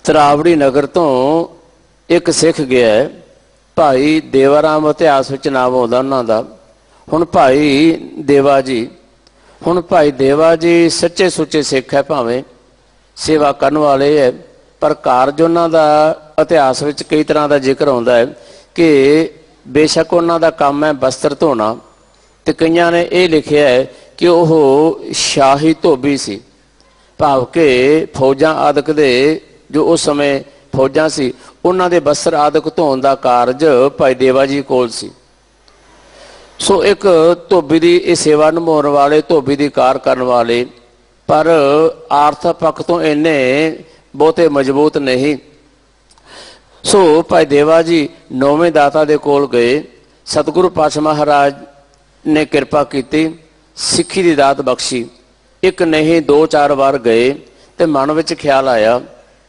B: तरावड़ी नगर तो एक सिख गया है, भाई देवाराम, इतिहास में नाम आता उन्हों का। हुण भाई देवा जी, हुण भाई देवा जी सच्चे सुच्चे सिख है, भावें सेवा करने वाले है, पर कारज उन्हों का इतिहास में कई तरह का जिक्र आता है कि बेशक उन्हों का काम है वस्त्र धोना, तो कईयां ने यह लिखा है कि वह शाही धोबी सी, भाव के फौजां आदक दे जो उस समय फौजां सी उन्हां दे वस्त्र आदक धोण दा कारज भाई देवा जी कोल सी। सो एक धोबी की सेवा निभाउण वाले, धोबी की कार करने वाले, पर आर्थिक पक्ष तो इन्ने बहुते मजबूत नहीं। सो भाई देवा जी नौवें दाता दे कोल गए। सतगुरु पातशाह महाराज ने कृपा की, सिक्खी की दात बख्शी। एक नहीं दो चार बार गए तो मन में ख्याल आया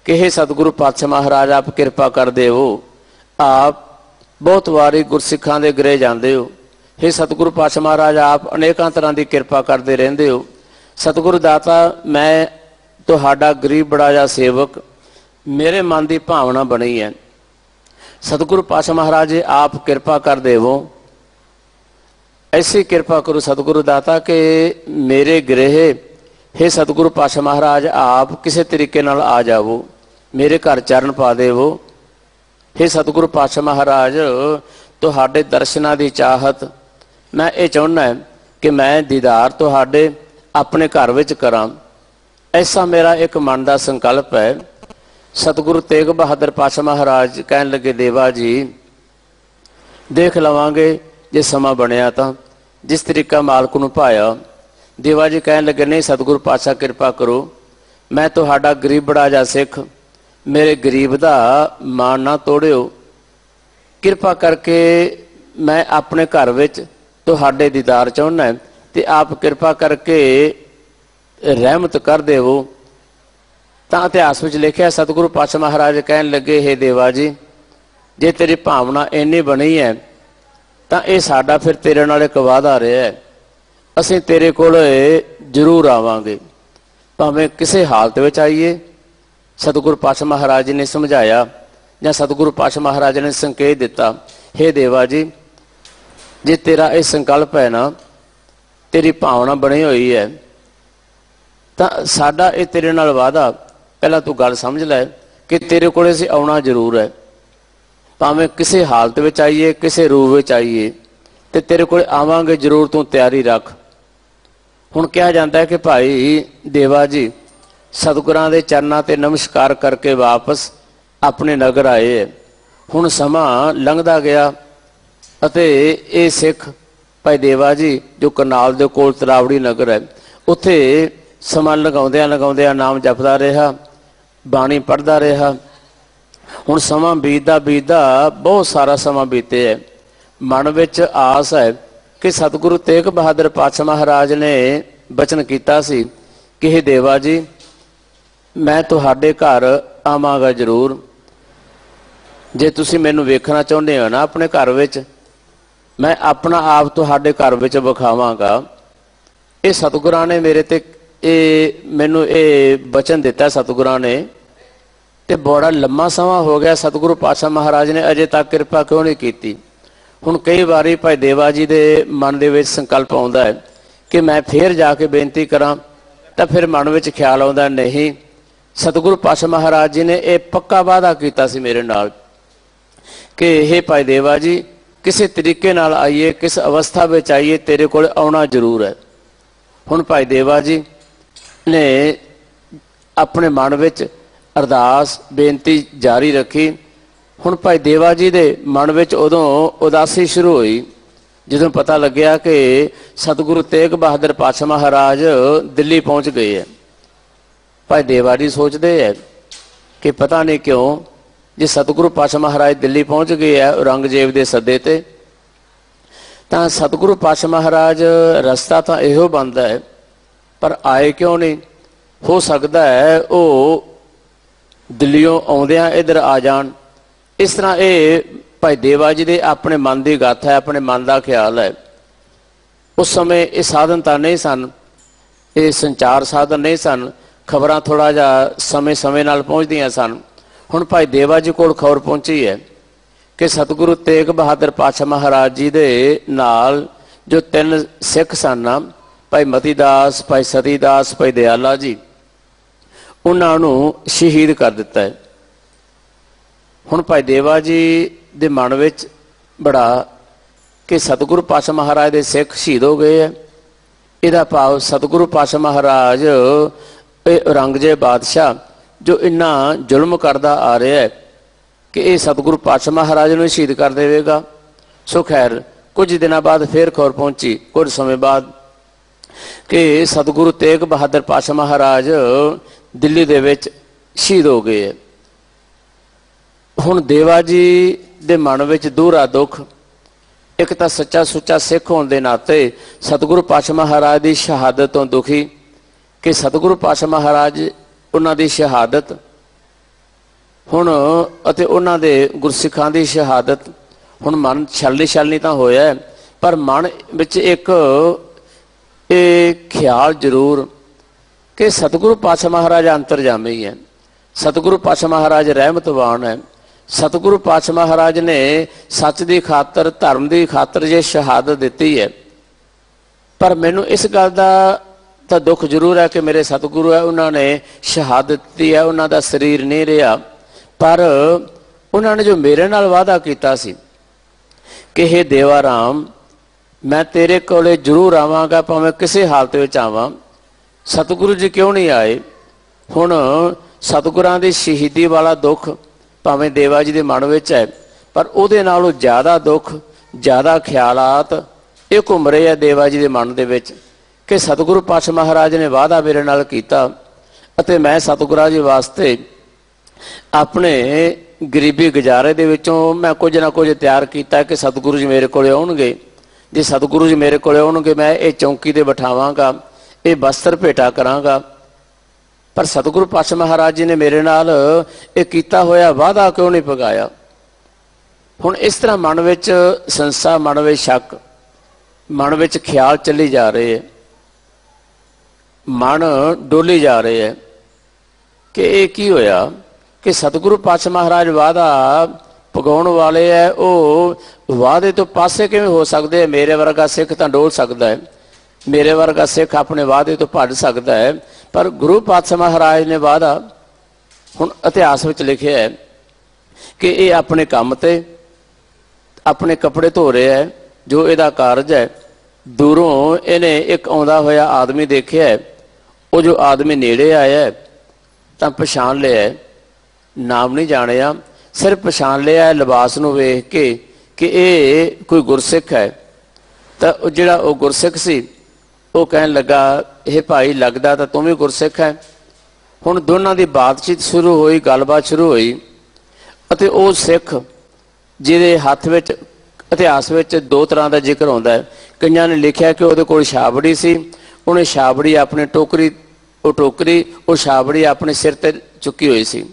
B: कि हे सतगुरु पातशाह महाराज, आप कृपा कर दे हो, आप बहुत वारी गुरसिखां दे गृह जाते हो। हे सतगुरु पातशाह महाराज, आप अनेकों तरह की कृपा करते रहते हो। सतगुरु दाता, मैं तुहाडा गरीब बड़ा जा सेवक, मेरे मन की भावना बनी है। सतगुरु पातशाह महाराज, आप कृपा कर देवो, ऐसी कृपा करो सतगुरु दाता कि मेरे गृह, हे सतगुरु पातशाह महाराज, आप किसी तरीके नाल आ जावो, मेरे घर चरण पा देवो। हे सतगुरु पातशाह महाराज, तुहाडे दर्शनां दी चाहत मैं ये चाहुंदा है कि मैं दीदार तुहाडे अपने घर विच करां, ऐसा मेरा एक मन का संकल्प है। सतगुरु तेग बहादुर पातशाह महाराज कहन लगे, देवा जी देख लवांगे जे समा बनया तो, जिस तरीका मालक नूं भाया। देवा जी कहन लगे, नहीं सतगुरु पातशाह कृपा करो, मैं तुहाडा गरीब बड़ा जा सिख, मेरे गरीब का मान ना तोड़ियो, कृपा करके मैं अपने घर विच तुहाडे दीदार चाहुंदा है, ते आप कृपा करके रहमत कर देवो। तां इतिहास में लिखा, सतगुरु पातशाह महाराज कहन लगे, हे देवा जी, जे तेरी भावना इन्नी बनी है तो ये साडा फिर तेरे नाल एक वादा रहा है, असीं तेरे कोल जरूर आवांगे, भावें किसी हालत में आईए। सतगुरु पातशाह महाराज ने समझाया, या सतगुरु पातशाह महाराज ने संकेत दिता, हे देवा जी, जे तेरा यह संकल्प है ना, तेरी भावना बनी हुई है, तो साडा ये तेरे नाल वादा, पहला तू गल समझ लै कि तेरे को असीं आउणा जरूर है, भावें किसी हालत में आईए, किसी रूप में आईए, तो तेरे को आवांगे जरूर, तू तैयारी रख। हुण कहा जाता है कि भाई देवा जी सतगुरां दे चरनां ते नमस्कार करके वापस अपने नगर आए है। हुण समा लंघदा गया अते ये सिख भाई देवा जी जो करनाल दे कोल तरावड़ी नगर है, उत्थे समा लगाउंदियां लगाउंदियां नाम जपदा रहा, बाणी पढ़दा रहा। हुण समा बीतदा बीतदा बहुत सारा समा बीते है। मन विच आस है कि सतगुरु तेग बहादुर पातशाह महाराज ने बचन कीता सी कि हे देवा जी, मैं तुहाडे घर आवांगा जरूर, जे तुसीं मैनूं वेखना चाहुंदे हो ना अपने घर विच, मैं अपना आप तुहाडे घर विच विखावांगा। ये सतगुरां ने मेरे ते मैनूं ये बचन दिता सतगुरां ने, ते बड़ा लम्मा समा हो गया सतगुरु पातशाह महाराज ने अजे तक कृपा क्यों नहीं की। ਹੁਣ ਕਈ ਵਾਰੀ ਭਾਈ ਦੇਵਾ ਜੀ ਦੇ ਮਨ ਦੇ ਵਿੱਚ ਸੰਕਲਪ ਆਉਂਦਾ ਹੈ ਕਿ ਮੈਂ ਫੇਰ ਜਾ ਕੇ ਬੇਨਤੀ ਕਰਾਂ, ਤਾਂ ਫਿਰ ਮਨ ਵਿੱਚ ਖਿਆਲ ਆਉਂਦਾ ਨਹੀਂ, ਸਤਿਗੁਰੂ ਪਾਤਸ਼ਾਹ ਮਹਾਰਾਜ ਜੀ ਨੇ ਇਹ ਪੱਕਾ ਵਾਅਦਾ ਕੀਤਾ ਸੀ ਮੇਰੇ ਨਾਲ ਕਿ ਇਹ ਭਾਈ ਦੇਵਾ ਜੀ ਕਿਸੇ ਤਰੀਕੇ ਨਾਲ ਆਈਏ, ਕਿਸ ਅਵਸਥਾ ਵਿੱਚ ਆਈਏ, ਤੇਰੇ ਕੋਲ ਆਉਣਾ ਜ਼ਰੂਰ ਹੈ। ਹੁਣ ਭਾਈ ਦੇਵਾ ਜੀ ਨੇ ਆਪਣੇ ਮਨ ਵਿੱਚ ਅਰਦਾਸ ਬੇਨਤੀ ਜਾਰੀ ਰੱਖੀ। ਹੁਣ ਭਾਈ ਦੇਵਾ ਜੀ ਦੇ ਮਨ ਵਿੱਚ ਉਦੋਂ ਉਦਾਸੀ ਸ਼ੁਰੂ ਹੋਈ ਜਦੋਂ ਪਤਾ ਲੱਗਿਆ ਕਿ ਸਤਿਗੁਰੂ ਤੇਗ ਬਹਾਦਰ ਪਾਤਸ਼ਾਹ ਮਹਾਰਾਜ ਦਿੱਲੀ ਪਹੁੰਚ ਗਏ ਹੈ। ਭਾਈ ਦੇਵਾ ਜੀ ਸੋਚਦੇ ਹੈ ਕਿ ਪਤਾ ਨਹੀਂ ਕਿਉਂ ਜੇ ਸਤਿਗੁਰੂ ਪਾਤਸ਼ਾਹ ਮਹਾਰਾਜ ਦਿੱਲੀ ਪਹੁੰਚ ਗਏ ਹੈ ਔਰੰਗਜ਼ੇਬ ਦੇ ਸੱਦੇ ਤੇ, ਤਾਂ ਸਤਿਗੁਰੂ ਪਾਤਸ਼ਾਹ ਮਹਾਰਾਜ ਰਸਤਾ ਤਾਂ ਇਹੋ ਬਣਦਾ ਹੈ, ਪਰ ਆਏ ਕਿਉਂ ਨਹੀਂ? ਹੋ ਸਕਦਾ ਹੈ ਉਹ ਦਿੱਲੀੋਂ ਆਉਂਦਿਆਂ ਇੱਧਰ ਆ ਜਾਣ। ਇਸ ਤਰ੍ਹਾਂ ਇਹ ਭਾਈ ਦੇਵਾ ਜੀ ਦੇ ਆਪਣੇ ਮਨ ਦੀ ਗਾਥਾ ਹੈ, ਆਪਣੇ ਮਨ ਦਾ ਖਿਆਲ ਹੈ। ਉਸ ਸਮੇਂ ਇਹ ਸਾਧਨ ਤਾਂ ਨਹੀਂ ਸਨ, ਇਹ ਸੰਚਾਰ ਸਾਧਨ ਨਹੀਂ ਸਨ, ਖਬਰਾਂ ਥੋੜ੍ਹਾ ਜਿਹਾ ਸਮੇਂ ਨਾਲ ਪਹੁੰਚਦੀਆਂ ਸਨ। ਹੁਣ ਭਾਈ ਦੇਵਾ ਜੀ ਕੋਲ ਖਬਰ ਪਹੁੰਚੀ ਹੈ ਕਿ ਸਤਿਗੁਰੂ ਤੇਗ ਬਹਾਦਰ ਪਾਤਸ਼ਾਹ ਮਹਾਰਾਜ ਜੀ ਦੇ ਨਾਲ ਜੋ 3 ਸਿੱਖ ਸਨ, ਭਾਈ ਮਤੀ ਦਾਸ, ਭਾਈ ਸਤੀ ਦਾਸ, ਭਾਈ ਦਿਆਲਾ ਜੀ, ਉਹਨਾਂ ਨੂੰ ਸ਼ਹੀਦ ਕਰ ਦਿੱਤਾ ਹੈ। ਹੁਣ ਭਾਈ ਦੇਵਾ ਜੀ ਦੇ ਮਨ ਵਿੱਚ ਬੜਾ ਕਿ ਸਤਿਗੁਰੂ ਪਾਤਸ਼ਾਹ ਮਹਾਰਾਜ ਦੇ ਸਿੱਖ ਸ਼ਹੀਦ ਹੋ ਗਏ ਹੈ। ਇਹਦਾ ਭਾਵ ਸਤਿਗੁਰੂ ਪਾਤਸ਼ਾਹ ਮਹਾਰਾਜ ਇਹ ਔਰੰਗਜ਼ੇਬ ਬਾਦਸ਼ਾਹ ਜੋ ਇੰਨਾ ਜ਼ੁਲਮ ਕਰਦਾ ਆ ਰਿਹਾ ਹੈ ਕਿ ਇਹ ਸਤਿਗੁਰੂ ਪਾਤਸ਼ਾਹ ਮਹਾਰਾਜ ਨੂੰ ਸ਼ਹੀਦ ਕਰ ਦੇਵੇਗਾ। ਸੋ ਖੈਰ ਕੁਝ ਦਿਨਾਂ ਬਾਅਦ ਫਿਰ ਖਬਰ ਪਹੁੰਚੀ, ਕੁਝ ਸਮੇਂ ਬਾਅਦ, ਕਿ ਸਤਿਗੁਰੂ ਤੇਗ ਬਹਾਦਰ ਪਾਤਸ਼ਾਹ ਮਹਾਰਾਜ ਦਿੱਲੀ ਦੇ ਵਿੱਚ ਸ਼ਹੀਦ ਹੋ ਗਏ ਹੈ। ਹੁਣ ਦੇਵਾ ਜੀ ਦੇ ਮਨ ਵਿੱਚ ਦੂਹਰਾ ਦੁੱਖ, ਇੱਕ ਤਾਂ ਸੱਚਾ ਸੁੱਚਾ ਸਿੱਖ ਹੋਣ ਦੇ ਨਾਤੇ ਸਤਿਗੁਰੂ ਪਾਤਸ਼ਾਹ ਮਹਾਰਾਜ ਦੀ ਸ਼ਹਾਦਤ ਤੋਂ ਦੁਖੀ ਕਿ ਸਤਿਗੁਰੂ ਪਾਤਸ਼ਾਹ ਮਹਾਰਾਜ ਉਹਨਾਂ ਦੀ ਸ਼ਹਾਦਤ ਹੁਣ ਅਤੇ ਉਹਨਾਂ ਦੇ ਗੁਰਸਿੱਖਾਂ ਦੀ ਸ਼ਹਾਦਤ, ਹੁਣ ਮਨ ਛਲਨੀ ਤਾਂ ਹੋਇਆ, ਪਰ ਮਨ ਵਿੱਚ ਇੱਕ ਇਹ ਖਿਆਲ ਜ਼ਰੂਰ ਕਿ ਸਤਿਗੁਰੂ ਪਾਤਸ਼ਾਹ ਮਹਾਰਾਜ ਅੰਤਰਜਾਮੀ ਹੈ, ਸਤਿਗੁਰੂ ਪਾਤਸ਼ਾਹ ਮਹਾਰਾਜ ਰਹਿਮਤਵਾਨ ਹੈ। ਸਤਿਗੁਰੂ ਪਾਤਸ਼ਾਹ ਮਹਾਰਾਜ ਨੇ ਸੱਚ ਦੀ ਖਾਤਰ, ਧਰਮ ਦੀ ਖਾਤਰ ਜੇ ਸ਼ਹਾਦਤ ਦਿੱਤੀ ਹੈ, ਪਰ ਮੈਨੂੰ ਇਸ ਗੱਲ ਦਾ ਤਾਂ ਦੁੱਖ ਜ਼ਰੂਰ ਹੈ ਕਿ ਮੇਰੇ ਸਤਿਗੁਰੂ ਹੈ, ਉਹਨਾਂ ਨੇ ਸ਼ਹਾਦਤ ਦਿੱਤੀ ਹੈ, ਉਹਨਾਂ ਦਾ ਸਰੀਰ ਨਹੀਂ ਰਿਹਾ, ਪਰ ਉਹਨਾਂ ਨੇ ਜੋ ਮੇਰੇ ਨਾਲ ਵਾਅਦਾ ਕੀਤਾ ਸੀ ਕਿ ਹੇ ਦੇਵਾ ਰਾਮ, ਮੈਂ ਤੇਰੇ ਕੋਲੇ ਜ਼ਰੂਰ ਆਵਾਂਗਾ, ਭਾਵੇਂ ਕਿਸੇ ਹਾਲਤ ਵਿੱਚ ਆਵਾਂ। ਸਤਿਗੁਰੂ ਜੀ ਕਿਉਂ ਨਹੀਂ ਆਏ? ਹੁਣ ਸਤਿਗੁਰਾਂ ਦੀ ਸ਼ਹੀਦੀ ਵਾਲਾ ਦੁੱਖ ਭਾਵੇਂ ਦੇਵਾ ਜੀ ਦੇ ਮਨ ਵਿੱਚ ਹੈ, ਪਰ ਉਹਦੇ ਨਾਲੋਂ ਜ਼ਿਆਦਾ ਦੁੱਖ, ਜ਼ਿਆਦਾ ਖਿਆਲਾਤ ਇਹ ਘੁੰਮ ਰਹੇ ਆ ਦੇਵਾ ਜੀ ਦੇ ਮਨ ਦੇ ਵਿੱਚ ਕਿ ਸਤਿਗੁਰੂ ਪਾਤਸ਼ਾਹ ਮਹਾਰਾਜ ਨੇ ਵਾਅਦਾ ਮੇਰੇ ਨਾਲ ਕੀਤਾ ਅਤੇ ਮੈਂ ਸਤਿਗੁਰਾਂ ਜੀ ਵਾਸਤੇ ਆਪਣੇ ਗਰੀਬੀ ਗੁਜ਼ਾਰੇ ਦੇ ਵਿੱਚੋਂ ਮੈਂ ਕੁਝ ਨਾ ਕੁਝ ਤਿਆਰ ਕੀਤਾ ਕਿ ਸਤਿਗੁਰੂ ਜੀ ਮੇਰੇ ਕੋਲ ਆਉਣਗੇ। ਜੇ ਸਤਿਗੁਰੂ ਜੀ ਮੇਰੇ ਕੋਲ ਆਉਣਗੇ, ਮੈਂ ਇਹ ਚੌਂਕੀ ਤੇ ਬਿਠਾਵਾਂਗਾ, ਇਹ ਬਸਤਰ ਭੇਟਾ ਕਰਾਂਗਾ। ਪਰ ਸਤਿਗੁਰੂ ਪਾਤਸ਼ਾਹ ਮਹਾਰਾਜ ਜੀ ਨੇ ਮੇਰੇ ਨਾਲ ਇਹ ਕੀਤਾ ਹੋਇਆ ਵਾਅਦਾ ਕਿਉਂ ਨਹੀਂ ਪੁਗਾਇਆ? ਹੁਣ ਇਸ ਤਰ੍ਹਾਂ ਮਨ ਵਿੱਚ ਸੰਸਾ, ਮਨ ਵਿੱਚ ਸ਼ੱਕ, ਮਨ ਵਿੱਚ ਖਿਆਲ ਚੱਲੀ ਜਾ ਰਹੇ ਹੈ, ਮਨ ਡੋਲੀ ਜਾ ਰਹੇ ਹੈ ਕਿ ਇਹ ਕੀ ਹੋਇਆ ਕਿ ਸਤਿਗੁਰੂ ਪਾਤਸ਼ਾਹ ਮਹਾਰਾਜ ਵਾਅਦਾ ਪੁਗਾਉਣ ਵਾਲੇ ਹੈ, ਉਹ ਵਾਅਦੇ ਤੋਂ ਪਾਸੇ ਕਿਵੇਂ ਹੋ ਸਕਦੇ? ਮੇਰੇ ਵਰਗਾ ਸਿੱਖ ਤਾਂ ਡੋਲ ਸਕਦਾ ਹੈ, ਮੇਰੇ ਵਰਗਾ ਸਿੱਖ ਆਪਣੇ ਵਾਅਦੇ ਤੋਂ ਭੱਜ ਸਕਦਾ ਹੈ, ਪਰ ਗੁਰੂ ਪਾਤਸ਼ਾਹ ਮਹਾਰਾਜ ਨੇ ਵਾਅਦਾ, ਹੁਣ ਇਤਿਹਾਸ ਵਿੱਚ ਲਿਖਿਆ ਹੈ ਕਿ ਇਹ ਆਪਣੇ ਕੰਮ ਤੇ ਆਪਣੇ ਕੱਪੜੇ ਧੋ ਰਿਹਾ ਹੈ, ਜੋ ਇਹਦਾ ਕਾਰਜ ਹੈ। ਦੂਰੋਂ ਇਹਨੇ ਇੱਕ ਆਉਂਦਾ ਹੋਇਆ ਆਦਮੀ ਦੇਖਿਆ, ਉਹ ਜੋ ਆਦਮੀ ਨੇੜੇ ਆਇਆ ਤਾਂ ਪਛਾਣ ਲਿਆ, ਨਾਮ ਨਹੀਂ ਜਾਣਿਆ, ਸਿਰਫ ਪਛਾਣ ਲਿਆ ਲਿਬਾਸ ਨੂੰ ਵੇਖ ਕੇ ਕਿ ਇਹ ਕੋਈ ਗੁਰਸਿੱਖ ਹੈ। ਤਾਂ ਉਹ ਜਿਹੜਾ ਉਹ ਗੁਰਸਿੱਖ ਸੀ ਉਹ ਕਹਿਣ ਲੱਗਾ, ਇਹ ਭਾਈ ਲੱਗਦਾ ਤਾਂ ਤੂੰ ਵੀ ਗੁਰਸਿੱਖ ਹੈ। ਹੁਣ ਦੋਨਾਂ ਦੀ ਬਾਤਚੀਤ ਸ਼ੁਰੂ ਹੋਈ, ਗੱਲਬਾਤ ਸ਼ੁਰੂ ਹੋਈ ਅਤੇ ਉਹ ਸਿੱਖ ਜਿਹਦੇ ਹੱਥ ਵਿੱਚ ਇਤਿਹਾਸ ਵਿੱਚ 2 ਤਰ੍ਹਾਂ ਦਾ ਜ਼ਿਕਰ ਆਉਂਦਾ ਹੈ। ਕਈਆਂ ਨੇ ਲਿਖਿਆ ਕਿ ਉਹਦੇ ਕੋਲ ਛਾਬੜੀ ਸੀ, ਉਹਨੇ ਛਾਬੜੀ ਆਪਣੀ ਟੋਕਰੀ ਉਹ ਛਾਬੜੀ ਆਪਣੇ ਸਿਰ ਤੇ ਚੁੱਕੀ ਹੋਈ ਸੀ।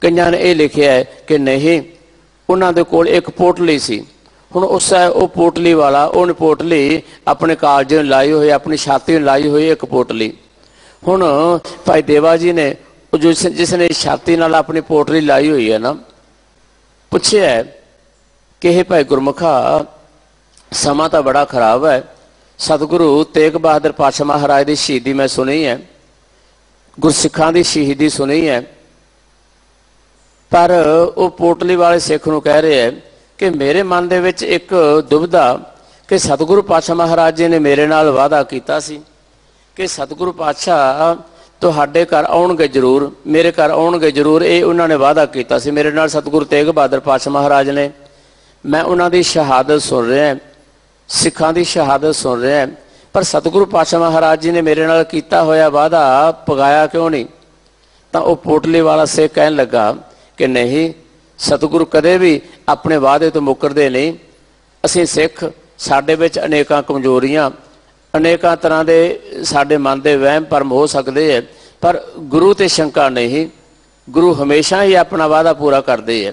B: ਕਈਆਂ ਨੇ ਇਹ ਲਿਖਿਆ ਹੈ ਕਿ ਨਹੀਂ, ਉਹਨਾਂ ਦੇ ਕੋਲ ਇੱਕ ਪੋਟਲੀ ਸੀ। ਹੁਣ ਉਹ ਪੋਟਲੀ ਵਾਲਾ, ਉਹਨੇ ਪੋਟਲੀ ਆਪਣੇ ਕਾਲਜ ਨੂੰ ਲਾਈ ਹੋਈ, ਆਪਣੀ ਛਾਤੀ ਨੂੰ ਲਾਈ ਹੋਈ ਇੱਕ ਪੋਟਲੀ। ਹੁਣ ਭਾਈ ਦੇਵਾ ਜੀ ਨੇ ਜਿਸ ਨੇ ਛਾਤੀ ਨਾਲ ਆਪਣੀ ਪੋਟਲੀ ਲਾਈ ਹੋਈ ਹੈ ਨਾ, ਪੁੱਛਿਆ ਕਿ ਇਹ ਭਾਈ ਗੁਰਮੁਖਾ, ਸਮਾਂ ਤਾਂ ਬੜਾ ਖਰਾਬ ਹੈ। ਸਤਿਗੁਰੂ ਤੇਗ ਬਹਾਦਰ ਪਾਤਸ਼ਾਹ ਮਹਾਰਾਜ ਦੀ ਸ਼ਹੀਦੀ ਮੈਂ ਸੁਣੀ ਹੈ, ਗੁਰਸਿੱਖਾਂ ਦੀ ਸ਼ਹੀਦੀ ਸੁਣੀ ਹੈ, ਪਰ ਉਹ ਪੋਟਲੀ ਵਾਲੇ ਸਿੱਖ ਨੂੰ ਕਹਿ ਰਹੇ ਹੈ ਕਿ ਮੇਰੇ ਮਨ ਦੇ ਵਿੱਚ ਇੱਕ ਦੁਬਿਧਾ ਕਿ ਸਤਿਗੁਰੂ ਪਾਤਸ਼ਾਹ ਮਹਾਰਾਜ ਜੀ ਨੇ ਮੇਰੇ ਨਾਲ ਵਾਅਦਾ ਕੀਤਾ ਸੀ ਕਿ ਸਤਿਗੁਰੂ ਪਾਤਸ਼ਾਹ ਤੁਹਾਡੇ ਘਰ ਆਉਣਗੇ ਜ਼ਰੂਰ, ਮੇਰੇ ਘਰ ਆਉਣਗੇ ਜ਼ਰੂਰ, ਇਹ ਉਹਨਾਂ ਨੇ ਵਾਅਦਾ ਕੀਤਾ ਸੀ ਮੇਰੇ ਨਾਲ ਸਤਿਗੁਰੂ ਤੇਗ ਬਹਾਦਰ ਪਾਤਸ਼ਾਹ ਮਹਾਰਾਜ ਨੇ। ਮੈਂ ਉਹਨਾਂ ਦੀ ਸ਼ਹਾਦਤ ਸੁਣ ਰਿਹਾ, ਸਿੱਖਾਂ ਦੀ ਸ਼ਹਾਦਤ ਸੁਣ ਰਿਹਾ, ਪਰ ਸਤਿਗੁਰੂ ਪਾਤਸ਼ਾਹ ਮਹਾਰਾਜ ਜੀ ਨੇ ਮੇਰੇ ਨਾਲ ਕੀਤਾ ਹੋਇਆ ਵਾਅਦਾ ਪਗਾਇਆ ਕਿਉਂ ਨਹੀਂ? ਤਾਂ ਉਹ ਪੋਟਲੀ ਵਾਲਾ ਸਿੱਖ ਕਹਿਣ ਲੱਗਾ ਕਿ ਨਹੀਂ, ਸਤਿਗੁਰੂ ਕਦੇ ਵੀ ਆਪਣੇ ਵਾਅਦੇ ਤੋਂ ਮੁੱਕਰਦੇ ਨਹੀਂ। ਅਸੀਂ ਸਿੱਖ, ਸਾਡੇ ਵਿੱਚ ਅਨੇਕਾਂ ਕਮਜ਼ੋਰੀਆਂ, ਅਨੇਕਾਂ ਤਰ੍ਹਾਂ ਦੇ ਸਾਡੇ ਮਨ ਦੇ ਵਹਿਮ ਭਰਮ ਹੋ ਸਕਦੇ ਹੈ, ਪਰ ਗੁਰੂ ਤੇ ਸ਼ੰਕਾ ਨਹੀਂ, ਗੁਰੂ ਹਮੇਸ਼ਾ ਹੀ ਆਪਣਾ ਵਾਅਦਾ ਪੂਰਾ ਕਰਦੇ ਹੈ।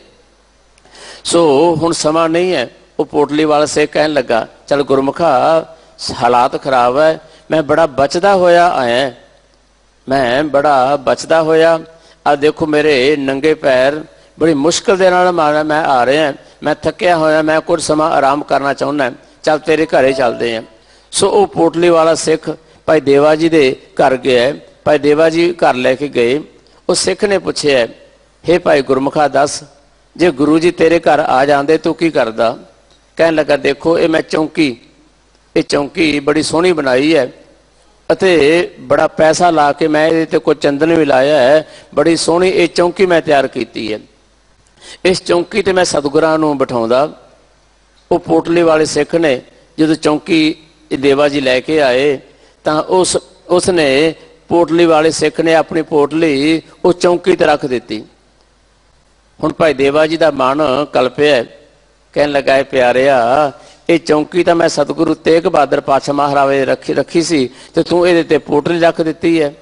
B: ਸੋ ਹੁਣ ਸਮਾਂ ਨਹੀਂ ਹੈ। ਉਹ ਪੋਟਲੀ ਵਾਲਾ ਸਿੱਖ ਕਹਿਣ ਲੱਗਾ ਚੱਲ ਗੁਰਮੁਖਾ, ਹਾਲਾਤ ਖਰਾਬ ਹੈ, ਮੈਂ ਬੜਾ ਬਚਦਾ ਹੋਇਆ ਆਇਆ, ਮੈਂ ਬੜਾ ਬਚਦਾ ਹੋਇਆ, ਆ ਦੇਖੋ ਮੇਰੇ ਨੰਗੇ ਪੈਰ ਬੜੀ ਮੁਸ਼ਕਿਲ ਦੇ ਨਾਲ ਮੈਂ ਆ ਰਿਹਾ, ਮੈਂ ਥੱਕਿਆ ਹੋਇਆ, ਮੈਂ ਕੁਝ ਸਮਾਂ ਆਰਾਮ ਕਰਨਾ ਚਾਹੁੰਦਾ, ਚੱਲ ਤੇਰੇ ਘਰੇ ਚੱਲਦੇ ਹਾਂ। ਸੋ ਉਹ ਪੋਟਲੀ ਵਾਲਾ ਸਿੱਖ ਭਾਈ ਦੇਵਾ ਜੀ ਦੇ ਘਰ ਗਿਆ। ਭਾਈ ਦੇਵਾ ਜੀ ਘਰ ਲੈ ਕੇ ਗਏ। ਉਹ ਸਿੱਖ ਨੇ ਪੁੱਛਿਆ, ਹੇ ਭਾਈ ਗੁਰਮੁਖਾ ਦੱਸ, ਜੇ ਗੁਰੂ ਜੀ ਤੇਰੇ ਘਰ ਆ ਜਾਂਦੇ ਤੂੰ ਕੀ ਕਰਦਾ? ਕਹਿਣ ਲੱਗਾ ਦੇਖੋ ਇਹ ਮੈਂ ਚੌਂਕੀ, ਇਹ ਚੌਂਕੀ ਬੜੀ ਸੋਹਣੀ ਬਣਾਈ ਹੈ ਅਤੇ ਬੜਾ ਪੈਸਾ ਲਾ ਕੇ ਮੈਂ ਇਹਦੇ ਤੇ ਕੋਈ ਚੰਦਨ ਵੀ ਲਾਇਆ ਹੈ, ਬੜੀ ਸੋਹਣੀ ਇਹ ਚੌਂਕੀ ਮੈਂ ਤਿਆਰ ਕੀਤੀ ਹੈ, ਇਸ ਚੌਂਕੀ ਤੇ ਮੈਂ ਸਤਿਗੁਰਾਂ ਨੂੰ ਬਿਠਾਉਂਦਾ। ਉਹ ਪੋਟਲੀ ਵਾਲੇ ਸਿੱਖ ਨੇ ਜਦੋਂ ਚੌਂਕੀ ਦੇਵਾ ਜੀ ਲੈ ਕੇ ਆਏ ਤਾਂ ਉਸ ਨੇ ਪੋਟਲੀ ਵਾਲੇ ਸਿੱਖ ਨੇ ਆਪਣੀ ਪੋਟਲੀ ਉਹ ਚੌਂਕੀ ਤੇ ਰੱਖ ਦਿੱਤੀ। ਹੁਣ ਭਾਈ ਦੇਵਾ ਜੀ ਦਾ ਮਨ ਕਲਪਿਆ, ਕਹਿਣ ਲੱਗਾ ਪਿਆਰਿਆ, ਇਹ ਚੌਂਕੀ ਤਾਂ ਮੈਂ ਸਤਿਗੁਰੂ ਤੇਗ ਬਹਾਦਰ ਪਾਤਸ਼ਾਹ ਮਹਾਰਾਜ ਰੱਖੀ ਸੀ ਤੇ ਤੂੰ ਇਹਦੇ ਤੇ ਪੋਟਲੀ ਰੱਖ ਦਿੱਤੀ ਹੈ।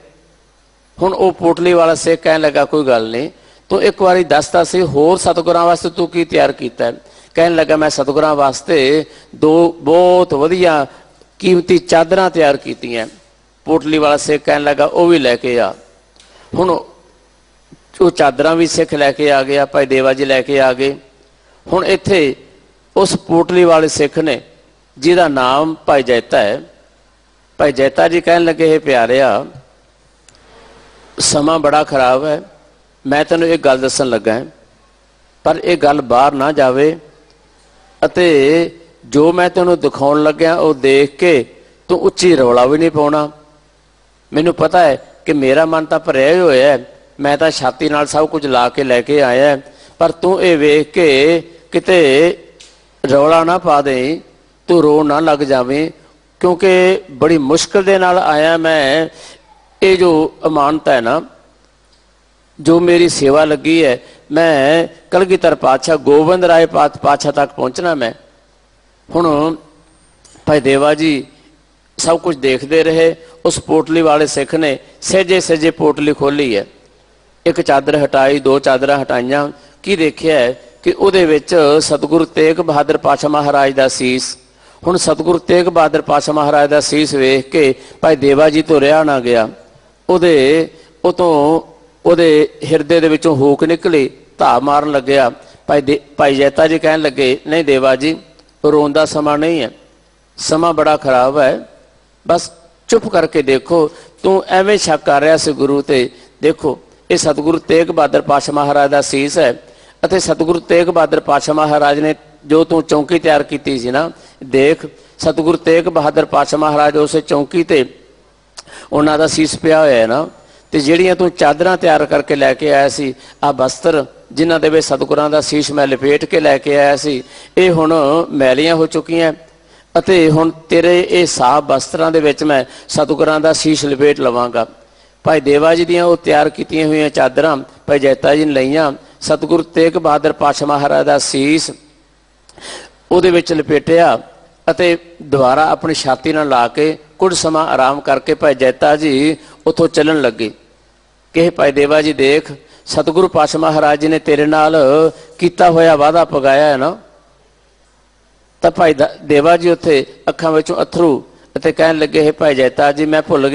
B: ਹੁਣ ਉਹ ਪੋਟਲੀ ਵਾਲਾ ਸਿੱਖ ਕਹਿਣ ਲੱਗਾ ਕੋਈ ਗੱਲ ਨਹੀਂ, ਤੂੰ ਇੱਕ ਵਾਰੀ ਦੱਸਦਾ ਸੀ ਹੋਰ ਸਤਿਗੁਰਾਂ ਵਾਸਤੇ ਤੂੰ ਕੀ ਤਿਆਰ ਕੀਤਾ? ਕਹਿਣ ਲੱਗਾ ਮੈਂ ਸਤਿਗੁਰਾਂ ਵਾਸਤੇ 2 ਬਹੁਤ ਵਧੀਆ ਕੀਮਤੀ ਚਾਦਰਾਂ ਤਿਆਰ ਕੀਤੀਆਂ। ਪੋਟਲੀ ਵਾਲਾ ਸਿੱਖ ਕਹਿਣ ਲੱਗਾ ਉਹ ਵੀ ਲੈ ਕੇ ਆ। ਹੁਣ ਉਹ ਚਾਦਰਾਂ ਵੀ ਸਿੱਖ ਲੈ ਕੇ ਆ ਗਿਆ, ਭਾਈ ਦੇਵਾ ਜੀ ਲੈ ਕੇ ਆ ਗਏ। ਹੁਣ ਇੱਥੇ ਉਸ ਪੋਟਲੀ ਵਾਲੇ ਸਿੱਖ ਨੇ ਜਿਹਦਾ ਨਾਮ ਭਾਈ ਜੈਤਾ ਹੈ, ਭਾਈ ਜੈਤਾ ਜੀ ਕਹਿਣ ਲੱਗੇ ਇਹ ਪਿਆਰਿਆ, ਸਮਾਂ ਬੜਾ ਖਰਾਬ ਹੈ, ਮੈਂ ਤੈਨੂੰ ਇੱਕ ਗੱਲ ਦੱਸਣ ਲੱਗਾ, ਪਰ ਇਹ ਗੱਲ ਬਾਹਰ ਨਾ ਜਾਵੇ ਅਤੇ ਜੋ ਮੈਂ ਤੈਨੂੰ ਦਿਖਾਉਣ ਲੱਗਿਆ ਉਹ ਦੇਖ ਕੇ ਤੂੰ ਉੱਚੀ ਰੌਲਾ ਵੀ ਨਹੀਂ ਪਾਉਣਾ। ਮੈਨੂੰ ਪਤਾ ਹੈ ਕਿ ਮੇਰਾ ਮਨ ਤਾਂ ਭਰਿਆ ਹੀ ਹੋਇਆ ਹੈ, ਮੈਂ ਤਾਂ ਛਾਤੀ ਨਾਲ ਸਭ ਕੁਝ ਲਾ ਕੇ ਲੈ ਕੇ ਆਇਆ, ਪਰ ਤੂੰ ਇਹ ਵੇਖ ਕੇ ਕਿਤੇ ਰੌਲਾ ਨਾ ਪਾ ਦੇ, ਤੂੰ ਰੋ ਨਾ ਲੱਗ ਜਾਵੇਂ, ਕਿਉਂਕਿ ਬੜੀ ਮੁਸ਼ਕਿਲ ਦੇ ਨਾਲ ਆਇਆ ਮੈਂ। ਇਹ ਜੋ ਅਮਾਨਤ ਹੈ ਨਾ, ਜੋ ਮੇਰੀ ਸੇਵਾ ਲੱਗੀ ਹੈ, ਮੈਂ ਕਲਗੀਧਰ ਪਾਤਸ਼ਾਹ ਗੋਬਿੰਦ ਰਾਏ ਪਾਤਸ਼ਾਹ ਤੱਕ ਪਹੁੰਚਣਾ ਮੈਂ। ਹੁਣ ਭਾਈ ਦੇਵਾ ਜੀ ਸਭ ਕੁਝ ਦੇਖਦੇ ਰਹੇ। ਉਸ ਪੋਟਲੀ ਵਾਲੇ ਸਿੱਖ ਨੇ ਸਹਿਜੇ ਸਹਿਜੇ ਪੋਟਲੀ ਖੋਲੀ ਹੈ, ਇੱਕ ਚਾਦਰ ਹਟਾਈ, 2 ਚਾਦਰਾਂ ਹਟਾਈਆਂ, ਕੀ ਦੇਖਿਆ ਹੈ ਕਿ ਉਹਦੇ ਵਿੱਚ ਸਤਿਗੁਰੂ ਤੇਗ ਬਹਾਦਰ ਪਾਤਸ਼ਾਹ ਮਹਾਰਾਜ ਦਾ ਸੀਸ। ਹੁਣ ਸਤਿਗੁਰੂ ਤੇਗ ਬਹਾਦਰ ਪਾਤਸ਼ਾਹ ਮਹਾਰਾਜ ਦਾ ਸੀਸ ਵੇਖ ਕੇ ਭਾਈ ਦੇਵਾ ਜੀ ਤੋਂ ਰਿਹਾ ਨਾ ਗਿਆ, ਉਹਦੇ ਹਿਰਦੇ ਦੇ ਵਿੱਚੋਂ ਹੂਕ ਨਿਕਲੀ, ਧਾ ਮਾਰਨ ਲੱਗਿਆ। ਭਾਈ ਜੈਤਾ ਜੀ ਕਹਿਣ ਲੱਗੇ ਨਹੀਂ ਦੇਵਾ ਜੀ, ਰੋਣ ਦਾ ਸਮਾਂ ਨਹੀਂ ਹੈ, ਸਮਾਂ ਬੜਾ ਖਰਾਬ ਹੈ, ਬਸ ਚੁੱਪ ਕਰਕੇ ਦੇਖੋ, ਤੂੰ ਐਵੇਂ ਸ਼ੱਕ ਕਰ ਰਿਹਾ ਸੀ ਗੁਰੂ ਤੇ, ਦੇਖੋ ਇਹ ਸਤਿਗੁਰੂ ਤੇਗ ਬਹਾਦਰ ਪਾਤਸ਼ਾਹ ਮਹਾਰਾਜ ਦਾ ਸੀਸ ਹੈ ਅਤੇ ਸਤਿਗੁਰੂ ਤੇਗ ਬਹਾਦਰ ਪਾਤਸ਼ਾਹ ਮਹਾਰਾਜ ਨੇ ਜੋ ਤੂੰ ਚੌਂਕੀ ਤਿਆਰ ਕੀਤੀ ਸੀ ਨਾ, ਦੇਖ ਸਤਿਗੁਰੂ ਤੇਗ ਬਹਾਦਰ ਪਾਤਸ਼ਾਹ ਮਹਾਰਾਜ ਉਸੇ ਚੌਂਕੀ ਤੇ ਉਹਨਾਂ ਦਾ ਸੀਸ ਪਿਆ ਹੋਇਆ ਹੈ ਨਾ, ਤੇ ਜਿਹੜੀਆਂ ਤੂੰ ਚਾਦਰਾਂ ਤਿਆਰ ਕਰਕੇ ਲੈ ਕੇ ਆਇਆ ਸੀ, ਆਹ ਬਸਤਰ ਜਿਨ੍ਹਾਂ ਦੇ ਵਿੱਚ ਸਤਿਗੁਰਾਂ ਦਾ ਸੀਸ ਮੈਂ ਲਪੇਟ ਕੇ ਲੈ ਕੇ ਆਇਆ ਸੀ, ਇਹ ਹੁਣ ਮੈਲੀਆਂ ਹੋ ਚੁੱਕੀਆਂ ਅਤੇ ਹੁਣ ਤੇਰੇ ਇਹ ਸਾਫ਼ ਬਸਤਰਾਂ ਦੇ ਵਿੱਚ ਮੈਂ ਸਤਿਗੁਰਾਂ ਦਾ ਸੀਸ ਲਪੇਟ ਲਵਾਂਗਾ। ਭਾਈ ਦੇਵਾ ਜੀ ਦੀਆਂ ਉਹ ਤਿਆਰ ਕੀਤੀਆਂ ਹੋਈਆਂ ਚਾਦਰਾਂ ਭਾਈ ਜੈਤਾ ਜੀ ਨੇ ਲਈਆਂ, ਸਤਿਗੁਰੂ ਤੇਗ ਬਹਾਦਰ ਪਾਤਸ਼ਾਹ ਮਹਾਰਾਜ ਦਾ ਸੀਸ ਉਹਦੇ ਵਿੱਚ ਲਪੇਟਿਆ ਅਤੇ ਦੁਬਾਰਾ ਆਪਣੀ ਛਾਤੀ ਨਾਲ ਲਾ ਕੇ ਕੁਝ ਸਮਾਂ ਆਰਾਮ ਕਰਕੇ ਭਾਈ ਜੈਤਾ ਜੀ ਉੱਥੋਂ ਚੱਲਣ ਲੱਗੇ ਕਿ ਭਾਈ ਦੇਵਾ ਜੀ ਦੇਖ, ਸਤਿਗੁਰੂ ਪਾਤਸ਼ਾਹ ਮਹਾਰਾਜ ਜੀ ਨੇ ਤੇਰੇ ਨਾਲ ਕੀਤਾ ਹੋਇਆ ਵਾਅਦਾ ਪਗਾਇਆ ਹੈ ਨਾ। ਤਾਂ ਭਾਈ ਦੇਵਾ ਜੀ ਉੱਥੇ ਅੱਖਾਂ ਵਿੱਚੋਂ ਅਥਰੂ ਅਤੇ ਕਹਿਣ ਲੱਗੇ ਭਾਈ ਜੈਤਾ ਜੀ ਮੈਂ ਭੁੱਲ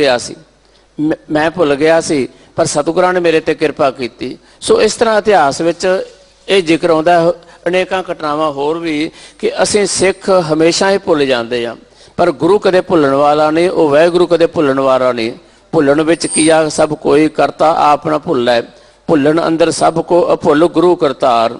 B: ਗਿਆ ਸੀ ਪਰ ਸਤਿਗੁਰਾਂ ਨੇ ਮੇਰੇ ਤੇ ਕਿਰਪਾ ਕੀਤੀ। ਸੋ ਇਸ ਤਰ੍ਹਾਂ ਇਤਿਹਾਸ ਵਿੱਚ ਇਹ ਜ਼ਿਕਰ ਆਉਂਦਾ अनेकां घटनावां होर भी कि असीं सिख हमेशा ही भुल जाते हैं, पर गुरु कदे भुल्लण वाला नहीं, वो वाहिगुरू कदे भुल्लण वाला नहीं। भुल्लण विच की आ, सब कोई करता आप ना भुल्लै, भुल्लण अंदर सब को अभुल गुरु करतार।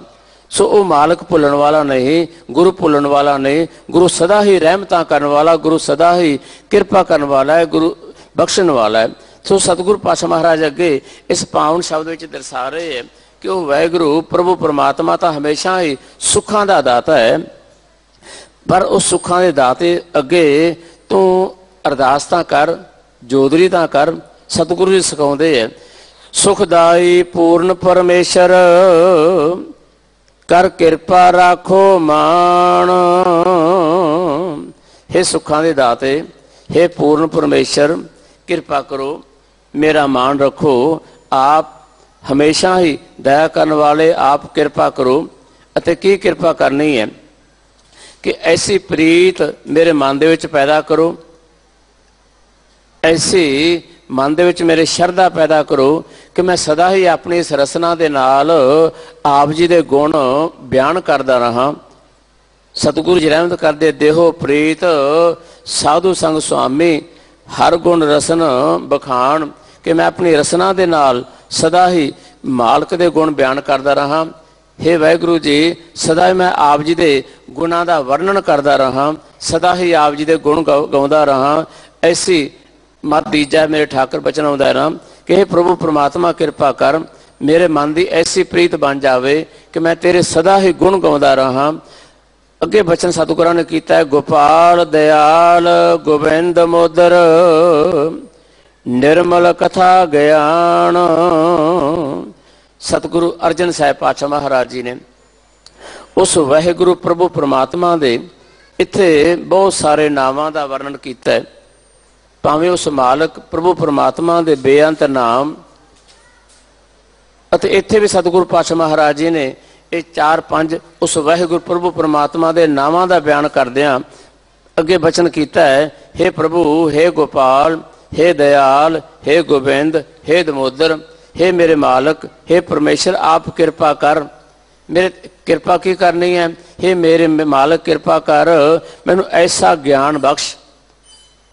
B: सो वो मालक भुल्लण वाला नहीं, गुरु भुल्लण वाला नहीं। गुरु सदा ही रहमतां करन वाला, गुरु सदा ही किरपा करन वाला है, गुरु बख्शण वाला है। सो सतगुरु पातशाह महाराज अगे इस पावन शब्द विच दर्शा रहे हैं कि वह वाहिगुरू प्रभु परमात्मा तो हमेशा ही सुखां दा दाता है, पर उस सुखां दे दाते अगे तू अरदास तां कर, जोदरी तां कर। सतगुरु जी सिखाउंदे है, सुखदाई पूर्ण परमेश्वर कर किरपा राखो मान। हे सुखां दे दाते, हे पूर्ण परमेश्वर किरपा करो, मेरा मान रखो। आप हमेशा ही दया करने वाले, आप किरपा करो। अते की किरपा करनी है कि ऐसी प्रीत मेरे मन दे विच पैदा करो, ऐसी मन दे विच मेरे शरधा पैदा करो कि मैं सदा ही अपनी इस रसना दे नाल आप जी दे गुण बयान करदा रहा। सतगुरु जी रहमत करदे, देहो प्रीत साधु संग स्वामी हर गुण रसन बखान, कि मैं अपनी रसना दे नाल सदा ही मालक दे गुण बयान करदा रहा। हे वाहिगुरू जी, सदा ही मैं आप जी दे गुणां दा वर्णन करदा रहा, सदा ही आप जी दे गुण गाउंदा रहा। ऐसी मत दीजा मेरे ठाकर बचन आउंदा राम कि हे प्रभु परमात्मा किरपा कर, मेरे मन की ऐसी प्रीत बन जावे कि मैं तेरे सदा ही गुण गाउंदा रहा। अगे बचन सतगुरां ने कीता है, गोपाल दयाल गोबिंद मोदर निर्मल कथा ज्ञान। सतगुरु अर्जन साहिब पातशाह महाराज जी ने उस वाहिगुरू प्रभु परमात्मा दे इत्थे बहुत सारे नावां दा वर्णन कीता है। भावें उस मालक प्रभु परमात्मा दे बेअंत नाम, अते इत्थे भी सतगुरु पातशाह महाराज जी ने ये 4-5 उस वाहिगुरू प्रभु परमात्मा दे नावां दा बयान करदिआं अगे बचन कीता है, हे प्रभु, हे गोपाल, हे दयाल, हे गोबिंद, हे दमोदर, हे मेरे मालक, हे परमेश्वर आप किरपा कर। मेरे किरपा की करनी है, हे मेरे मालक किरपा कर, मैनू ऐसा ज्ञान बख्श,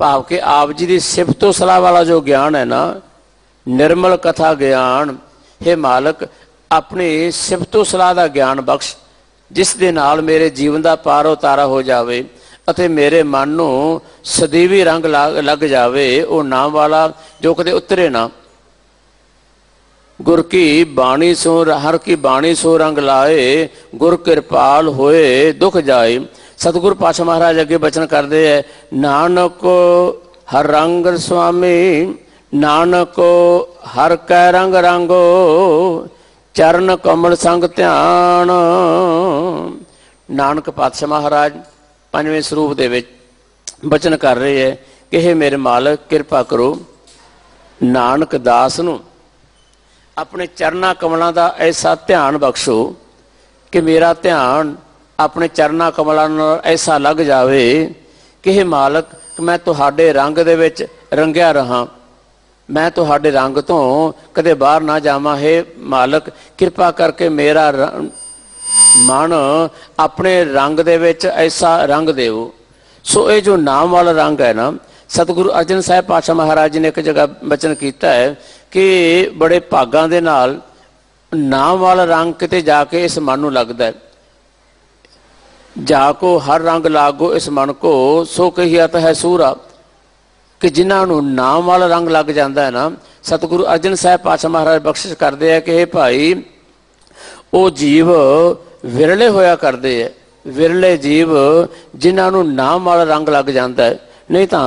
B: भाव के आप जी की सिफत सलाह वाला जो ज्ञान है ना, निर्मल कथा ज्ञान। हे मालक अपनी सिफत सलाह का ज्ञान बख्श, जिस दे नाल मेरे जीवन का पार उतारा हो जाए अते मेरे मन नू सदैवी रंग लग जाए, वो नाम वाला जो कदे उतरे ना। गुर की बाणी सो हर की बाणी सो रंग लाए, गुर कृपाल होए दुख जाए। सतगुरु पातशाह महाराज अगे बचन करते हैं, नानक हर रंग स्वामी, नानक हर कै रंग रंगो, चरण कमल संग ध्यान। नानक पातशाह महाराज पंजवें स्वरूप दे विच बचन कर रहे हैं कि हे मेरे मालक किरपा करो, नानक दास नूं अपने चरना कमलों का ऐसा ध्यान बख्शो कि मेरा ध्यान अपने चरना कमलों नाल ऐसा लग जाए कि हे मालक मैं तुहाडे रंग दे विच रंगिया रहा, मैं तुहाडे रंग तो कदे बाहर ना जावां। हे मालक किरपा करके मेरा मन अपने रंग दे विच ऐसा रंग देवो। सो ये जो नाम वाला रंग है ना, सतगुरु अर्जन साहिब पातशाह महाराज जी ने एक जगह बचन किया है कि बड़े भागां दे नाल नाम वाला रंग किते जाके इस मन नूं लगदा है, जाको हर रंग लागो इस मन को, सो कहियत है सूरा, कि जिन्हां नूं नाम वाला रंग लग जाता है ना, सतगुरु अर्जन साहिब पातशाह महाराज बख्शिश करते हैं कि हे भाई वो जीव विरले होया करते हैं, विरले जीव जिन्हां नूं नाम वाला रंग लग जाता है। नहीं तो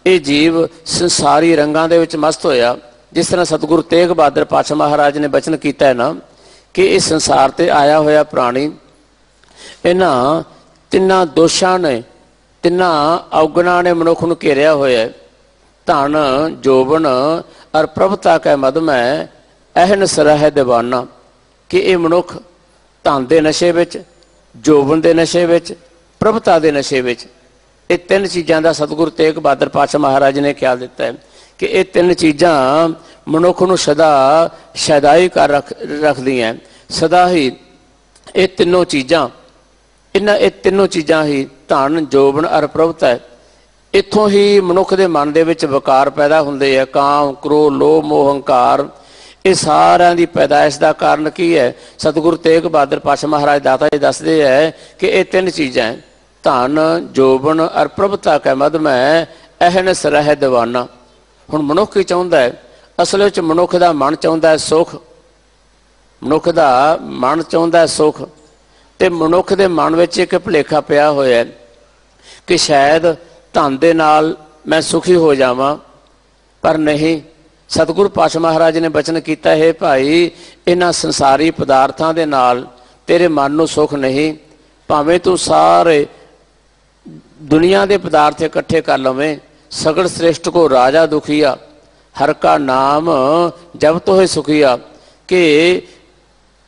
B: ये जीव संसारी रंगां दे विच मस्त होया, जिस तरह सतगुरु तेग बहादुर पातशाह महाराज ने बचन किया है ना कि इस संसार ते आया होया प्राणी इन्हां तिन्हां दोषां ने, तिन्हां अवगुणां ने मनुख नूं घेरिया होया है। धन जोबन और प्रभुता कै मद में अहन सरह दीवाना, कि ये मनुख धन के नशे विच, जोबन के नशे विच, प्रभुता के नशे विच, ये 3 चीज़ों का सतगुरु तेग बहादुर पातशाह महाराज ने ख्याल दिता है कि ये 3 चीज़ां मनुख नूं सदा शैदाई कर रखदियां, सदा ही ਇਹ ਤਿੰਨੋਂ ਚੀਜ਼ਾਂ ਇਹ ਤਿੰਨੋਂ ਚੀਜ਼ਾਂ ਹੀ ਧਨ, ਜੋਬਨ ਅਰ ਪ੍ਰਭੁਤਾ ਹੈ। ਇੱਥੋਂ ਹੀ ਮਨੁੱਖ ਦੇ ਮਨ ਦੇ ਵਿੱਚ ਵਿਕਾਰ ਪੈਦਾ ਹੁੰਦੇ ਆ, ਕਾਮ, ਕ੍ਰੋਧ, ਲੋਭ, ਮੋਹ, ਹੰਕਾਰ। ਇਹ ਸਾਰਿਆਂ ਦੀ ਪੈਦਾਇਸ਼ ਦਾ ਕਾਰਨ ਕੀ ਹੈ? ਸਤਿਗੁਰੂ ਤੇਗ ਬਹਾਦਰ ਪਾਤਸ਼ਾਹ ਮਹਾਰਾਜ ਦਾਤਾ ਜੀ ਦੱਸਦੇ ਹੈ ਕਿ ਇਹ ਤਿੰਨ ਚੀਜ਼ਾਂ ਹੈ, ਧਨ, ਜੋਬਨ ਅਰ ਪ੍ਰਭੁਤਾ ਕੈ ਮਦ ਮੈਂ ਅਹਨਸ ਰਹਿ ਦੀਵਾਨਾ। ਹੁਣ ਮਨੁੱਖ ਕੀ ਚਾਹੁੰਦਾ ਹੈ? ਅਸਲ ਵਿੱਚ ਮਨੁੱਖ ਦਾ ਮਨ ਚਾਹੁੰਦਾ ਹੈ ਸੁੱਖ, ਮਨੁੱਖ ਦਾ ਮਨ ਚਾਹੁੰਦਾ ਹੈ ਸੁੱਖ। ਤੇ ਮਨੁੱਖ ਦੇ ਮਨ ਵਿੱਚ ਇੱਕ ਭੁਲੇਖਾ ਪਿਆ ਹੋਇਆ ਹੈ ਕਿ ਸ਼ਾਇਦ ਧਨ ਦੇ ਨਾਲ ਮੈਂ ਸੁਖੀ ਹੋ ਜਾਵਾਂ, ਪਰ ਨਹੀਂ। ਸਤਿਗੁਰੂ ਪਾਤਸ਼ਾਹ ਮਹਾਰਾਜ ਨੇ ਬਚਨ ਕੀਤਾ ਹੈ, ਭਾਈ ਇਹਨਾਂ ਸੰਸਾਰੀ ਪਦਾਰਥਾਂ ਦੇ ਨਾਲ ਤੇਰੇ ਮਨ ਨੂੰ ਸੁੱਖ ਨਹੀਂ। ਭਾਵੇਂ ਤੂੰ ਸਾਰੇ ਦੁਨੀਆ ਦੇ ਪਦਾਰਥ ਇਕੱਠੇ ਕਰ ਲਵੇਂ, ਸਗਲ ਸ੍ਰਿਸ਼ਟ ਕੋ ਰਾਜਾ ਦੁਖੀਆ, ਹਰ ਕਾ ਨਾਮ ਜਬ ਤੋਹਿ ਸੁਖੀਆ। ਕਿ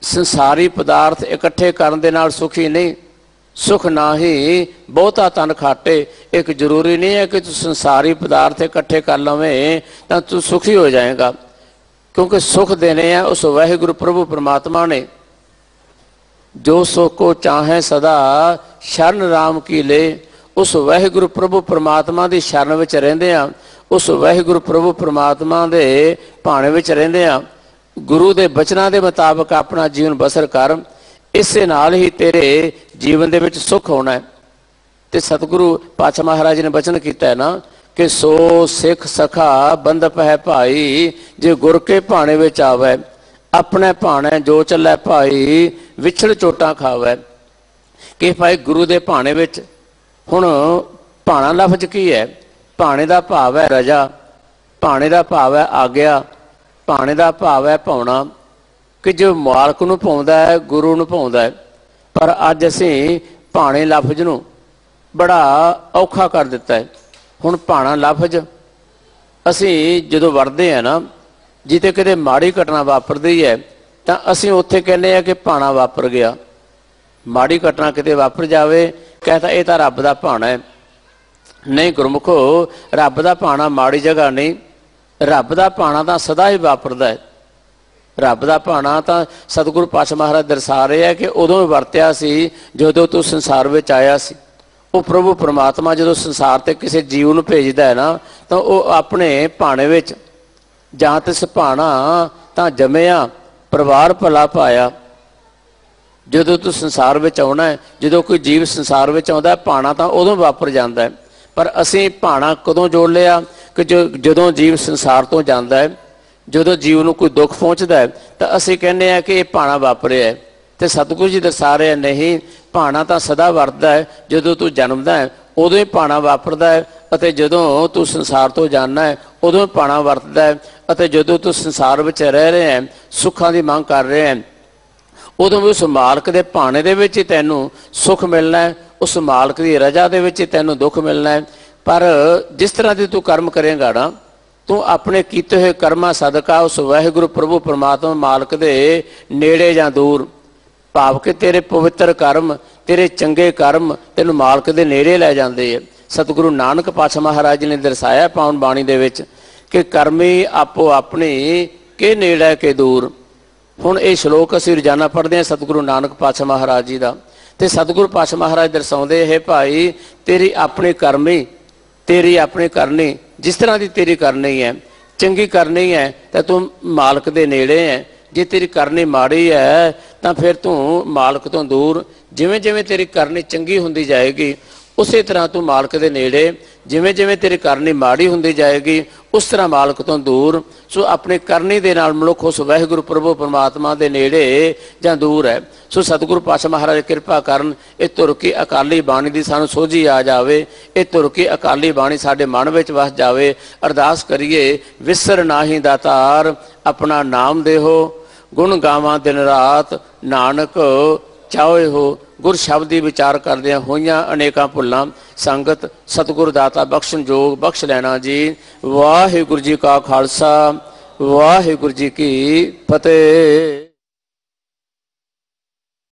B: ਸੰਸਾਰੀ ਪਦਾਰਥ ਇਕੱਠੇ ਕਰਨ ਦੇ ਨਾਲ ਸੁਖੀ ਨਹੀਂ, ਸੁਖ ਨਾ ਹੀ ਬਹੁਤਾ ਤਨ ਖਾਟੇ। ਇੱਕ ਜ਼ਰੂਰੀ ਨਹੀਂ ਹੈ ਕਿ ਤੂੰ ਸੰਸਾਰੀ ਪਦਾਰਥ ਇਕੱਠੇ ਕਰ ਲਵੇਂ ਤਾਂ ਤੂੰ ਸੁਖੀ ਹੋ ਜਾਏਗਾ, ਕਿਉਂਕਿ ਸੁਖ ਦੇਣੇ ਆ ਉਸ ਵਾਹਿਗੁਰੂ ਪ੍ਰਭੂ ਪਰਮਾਤਮਾ ਨੇ। ਜੋ ਸੁਖ ਕੋ ਚਾਹੇ ਸਦਾ ਸ਼ਰਨ ਰਾਮ ਕੀ ਲੈ। ਉਸ ਵਾਹਿਗੁਰੂ ਪ੍ਰਭੂ ਪਰਮਾਤਮਾ ਦੀ ਸ਼ਰਨ ਵਿੱਚ ਰਹਿੰਦੇ ਆ, ਉਸ ਵਾਹਿਗੁਰੂ ਪ੍ਰਭੂ ਪਰਮਾਤਮਾ ਦੇ ਭਾਣੇ ਵਿੱਚ ਰਹਿੰਦੇ ਆ। ਗੁਰੂ ਦੇ ਬਚਨਾਂ ਦੇ ਮੁਤਾਬਕ ਆਪਣਾ ਜੀਵਨ ਬਸਰ ਕਰ, ਇਸੇ ਨਾਲ ਹੀ ਤੇਰੇ ਜੀਵਨ ਦੇ ਵਿੱਚ ਸੁੱਖ ਹੋਣਾ ਹੈ। ਤੇ ਸਤਿਗੁਰੂ ਪਾਤਸ਼ਾਹ ਮਹਾਰਾਜ ਨੇ ਬਚਨ ਕੀਤਾ ਹੈ ਨਾ ਕਿ ਸੋ ਸਿੱਖ ਸਖਾ ਬੰਧਪ ਹੈ ਭਾਈ, ਜੇ ਗੁਰ ਕੇ ਭਾਣੇ ਵਿੱਚ ਆਵੇ, ਆਪਣੇ ਭਾਣੇ ਜੋ ਚੱਲੇ ਭਾਈ, ਵਿਛੜ ਚੋਟਾਂ ਖਾਵੇ। ਕਿ ਭਾਈ ਗੁਰੂ ਦੇ ਭਾਣੇ ਵਿੱਚ, ਹੁਣ ਭਾਣਾ ਲਫ਼ਜ਼ ਕੀ ਹੈ? ਭਾਣੇ ਦਾ ਭਾਵ ਹੈ ਰਜਾ, ਭਾਣੇ ਦਾ ਭਾਵ ਹੈ ਆਗਿਆ, ਭਾਣੇ ਦਾ ਭਾਵ ਹੈ ਭਾਉਣਾ। ਕਿ ਜੋ ਮਾਲਕ ਨੂੰ ਭਾਉਂਦਾ ਹੈ, ਗੁਰੂ ਨੂੰ ਭਾਉਂਦਾ ਹੈ। ਪਰ ਅੱਜ ਅਸੀਂ ਭਾਣੇ ਲਫ਼ਜ਼ ਨੂੰ ਬੜਾ ਔਖਾ ਕਰ ਦਿੱਤਾ ਹੈ। ਹੁਣ ਭਾਣਾ ਲਫ਼ਜ਼ ਅਸੀਂ ਜਦੋਂ ਵਰਤਦੇ ਹਾਂ ਨਾ, ਜਿੱਥੇ ਕਿਤੇ ਮਾੜੀ ਘਟਨਾ ਵਾਪਰਦੀ ਹੈ ਤਾਂ ਅਸੀਂ ਉੱਥੇ ਕਹਿੰਦੇ ਹਾਂ ਕਿ ਭਾਣਾ ਵਾਪਰ ਗਿਆ। ਮਾੜੀ ਘਟਨਾ ਕਿਤੇ ਵਾਪਰ ਜਾਵੇ, ਕਹਿੰਦਾ ਇਹ ਤਾਂ ਰੱਬ ਦਾ ਭਾਣਾ ਹੈ। ਨਹੀਂ ਗੁਰਮੁਖੋ, ਰੱਬ ਦਾ ਭਾਣਾ ਮਾੜੀ ਜਗ੍ਹਾ ਨਹੀਂ, ਰੱਬ ਦਾ ਭਾਣਾ ਤਾਂ ਸਦਾ ਹੀ ਵਾਪਰਦਾ ਹੈ। ਰੱਬ ਦਾ ਭਾਣਾ ਤਾਂ ਸਤਿਗੁਰੂ ਪਾਤਸ਼ਾਹ ਮਹਾਰਾਜ ਦਰਸਾ ਰਹੇ ਹੈ ਕਿ ਉਦੋਂ ਹੀ ਵਰਤਿਆ ਸੀ ਜਦੋਂ ਤੂੰ ਸੰਸਾਰ ਵਿੱਚ ਆਇਆ ਸੀ। ਉਹ ਪ੍ਰਭੂ ਪਰਮਾਤਮਾ ਜਦੋਂ ਸੰਸਾਰ ਤੇ ਕਿਸੇ ਜੀਵ ਨੂੰ ਭੇਜਦਾ ਹੈ ਨਾ, ਤਾਂ ਉਹ ਆਪਣੇ ਭਾਣੇ ਵਿੱਚ ਜਾਂ ਤਿਸ ਭਾਣਾ ਤਾਂ ਜੰਮਿਆ ਪਰਿਵਾਰ ਭਲਾ ਪਾਇਆ। ਜਦੋਂ ਤੂੰ ਸੰਸਾਰ ਵਿੱਚ ਆਉਣਾ ਹੈ, ਜਦੋਂ ਕੋਈ ਜੀਵ ਸੰਸਾਰ ਵਿੱਚ ਆਉਂਦਾ, ਭਾਣਾ ਤਾਂ ਉਦੋਂ ਵਾਪਰ ਜਾਂਦਾ ਹੈ। ਪਰ ਅਸੀਂ ਭਾਣਾ ਕਦੋਂ ਜੋੜ ਲਿਆ ਕਿ ਜਦੋਂ ਜੀਵ ਸੰਸਾਰ ਤੋਂ ਜਾਂਦਾ ਹੈ, ਜਦੋਂ ਜੀਵ ਨੂੰ ਕੋਈ ਦੁੱਖ ਪਹੁੰਚਦਾ ਹੈ ਤਾਂ ਅਸੀਂ ਕਹਿੰਦੇ ਹਾਂ ਕਿ ਇਹ ਭਾਣਾ ਵਾਪਰਿਆ ਹੈ। ਤੇ ਸਤਿਗੁਰੂ ਜੀ ਦਰਸਾ ਰਹੇ ਨਹੀਂ, ਭਾਣਾ ਤਾਂ ਸਦਾ ਵਰਤਦਾ ਹੈ। ਜਦੋਂ ਤੂੰ ਜਨਮਦਾ ਹੈ ਉਦੋਂ ਹੀ ਭਾਣਾ ਵਾਪਰਦਾ ਹੈ, ਅਤੇ ਜਦੋਂ ਤੂੰ ਸੰਸਾਰ ਤੋਂ ਜਾਂਦਾ ਹੈ ਉਦੋਂ ਹੀ ਭਾਣਾ ਵਰਤਦਾ ਹੈ। ਅਤੇ ਜਦੋਂ ਤੂੰ ਸੰਸਾਰ ਵਿੱਚ ਰਹਿ ਰਿਹਾ ਹੈ, ਸੁੱਖਾਂ ਦੀ ਮੰਗ ਕਰ ਰਿਹਾ ਹੈ, ਉਦੋਂ ਵੀ ਉਸ ਮਾਲਕ ਦੇ ਭਾਣੇ ਦੇ ਵਿੱਚ ਹੀ ਤੈਨੂੰ ਸੁੱਖ ਮਿਲਣਾ ਹੈ, ਉਸ ਮਾਲਕ ਦੀ ਰਜਾ ਦੇ ਵਿੱਚ ਹੀ ਤੈਨੂੰ ਦੁੱਖ ਮਿਲਣਾ ਹੈ। ਪਰ ਜਿਸ ਤਰ੍ਹਾਂ ਦੀ ਤੂੰ ਕਰਮ ਕਰੇਗਾ ਨਾ, ਤੂੰ ਆਪਣੇ ਕੀਤੇ ਹੋਏ ਕਰਮਾਂ ਸਦਕਾ ਉਸ ਵਾਹਿਗੁਰੂ ਪ੍ਰਭੂ ਪਰਮਾਤਮਾ ਮਾਲਕ ਦੇ ਨੇੜੇ ਜਾਂ ਦੂਰ, ਭਾਵ ਕਿ ਤੇਰੇ ਪਵਿੱਤਰ ਕਰਮ, ਤੇਰੇ ਚੰਗੇ ਕਰਮ ਤੈਨੂੰ ਮਾਲਕ ਦੇ ਨੇੜੇ ਲੈ ਜਾਂਦੇ ਆ। ਸਤਿਗੁਰੂ ਨਾਨਕ ਪਾਤਸ਼ਾਹ ਮਹਾਰਾਜ ਜੀ ਨੇ ਦਰਸਾਇਆ ਪਾਵਨ ਬਾਣੀ ਦੇ ਵਿੱਚ ਕਿ ਕਰਮੀ ਆਪੋ ਆਪਣੀ ਕਿ ਨੇੜੇ ਕੇ ਦੂਰ। ਹੁਣ ਇਹ ਸ਼ਲੋਕ ਅਸੀਂ ਰੋਜ਼ਾਨਾ ਪੜ੍ਹਦੇ ਹਾਂ ਸਤਿਗੁਰੂ ਨਾਨਕ ਪਾਤਸ਼ਾਹ ਮਹਾਰਾਜ ਜੀ ਦਾ। ਤੇ ਸਤਿਗੁਰੂ ਪਾਤਸ਼ਾਹ ਮਹਾਰਾਜ ਦਰਸਾਉਂਦੇ ਹੈ, ਭਾਈ ਤੇਰੀ ਆਪਣੀ ਕਰਮੀ, ਤੇਰੀ ਆਪਣੀ ਕਰਨੀ, ਜਿਸ ਤਰ੍ਹਾਂ ਦੀ ਤੇਰੀ ਕਰਨੀ ਹੈ, ਚੰਗੀ ਕਰਨੀ ਹੈ ਤਾਂ ਤੂੰ ਮਾਲਕ ਦੇ ਨੇੜੇ ਹੈ। ਜੇ ਤੇਰੀ ਕਰਨੀ ਮਾੜੀ ਹੈ ਤਾਂ ਫਿਰ ਤੂੰ ਮਾਲਕ ਤੋਂ ਦੂਰ। ਜਿਵੇਂ ਜਿਵੇਂ ਤੇਰੀ ਕਰਨੀ ਚੰਗੀ ਹੁੰਦੀ ਜਾਏਗੀ, ਉਸੇ ਤਰ੍ਹਾਂ ਤੂੰ ਮਾਲਕ ਦੇ ਨੇੜੇ। ਜਿਵੇਂ ਜਿਵੇਂ ਤੇਰੀ ਕਰਨੀ ਮਾੜੀ ਹੁੰਦੀ ਜਾਏਗੀ, ਉਸ ਤਰ੍ਹਾਂ ਮਾਲਕ ਤੋਂ ਦੂਰ। ਸੋ ਆਪਣੀ ਕਰਨੀ ਦੇ ਨਾਲ ਮਨੁੱਖ ਉਸ ਵਾਹਿਗੁਰੂ ਪ੍ਰਭੂ ਪਰਮਾਤਮਾ ਦੇ ਨੇੜੇ ਜਾਂ ਦੂਰ ਹੈ। ਸੋ ਸਤਿਗੁਰੂ ਪਾਤਸ਼ਾਹ ਮਹਾਰਾਜ ਕਿਰਪਾ ਕਰਨ, ਇਹ ਤੁਰ ਕੇ ਅਕਾਲੀ ਬਾਣੀ ਦੀ ਸਾਨੂੰ ਸੋਝੀ ਆ ਜਾਵੇ, ਇਹ ਤੁਰ ਕੇ ਅਕਾਲੀ ਬਾਣੀ ਸਾਡੇ ਮਨ ਵਿੱਚ ਵਸ ਜਾਵੇ। ਅਰਦਾਸ ਕਰੀਏ, ਵਿਸਰ ਨਾਹੀ ਦਾਤਾਰ ਆਪਣਾ ਨਾਮ ਦੇਹੋ, ਗੁਣ ਗਾਵਾਂ ਦਿਨ ਰਾਤ ਨਾਨਕ ਚਾਹੇ ਹੋ। ਗੁਰ ਸ਼ਬਦ ਦੀ ਵਿਚਾਰ ਕਰਦਿਆਂ ਹੋਈਆਂ ਅਨੇਕਾਂ ਭੁੱਲਾਂ ਸੰਗਤ ਸਤਿਗੁਰ ਦਾਤਾ ਬਖਸ਼ਣ ਜੋਗ ਬਖਸ਼ ਲੈਣਾ ਜੀ। ਵਾਹਿਗੁਰੂ ਜੀ ਕਾ ਖਾਲਸਾ, ਵਾਹਿਗੁਰੂ ਜੀ ਕੀ ਫਤਿਹ।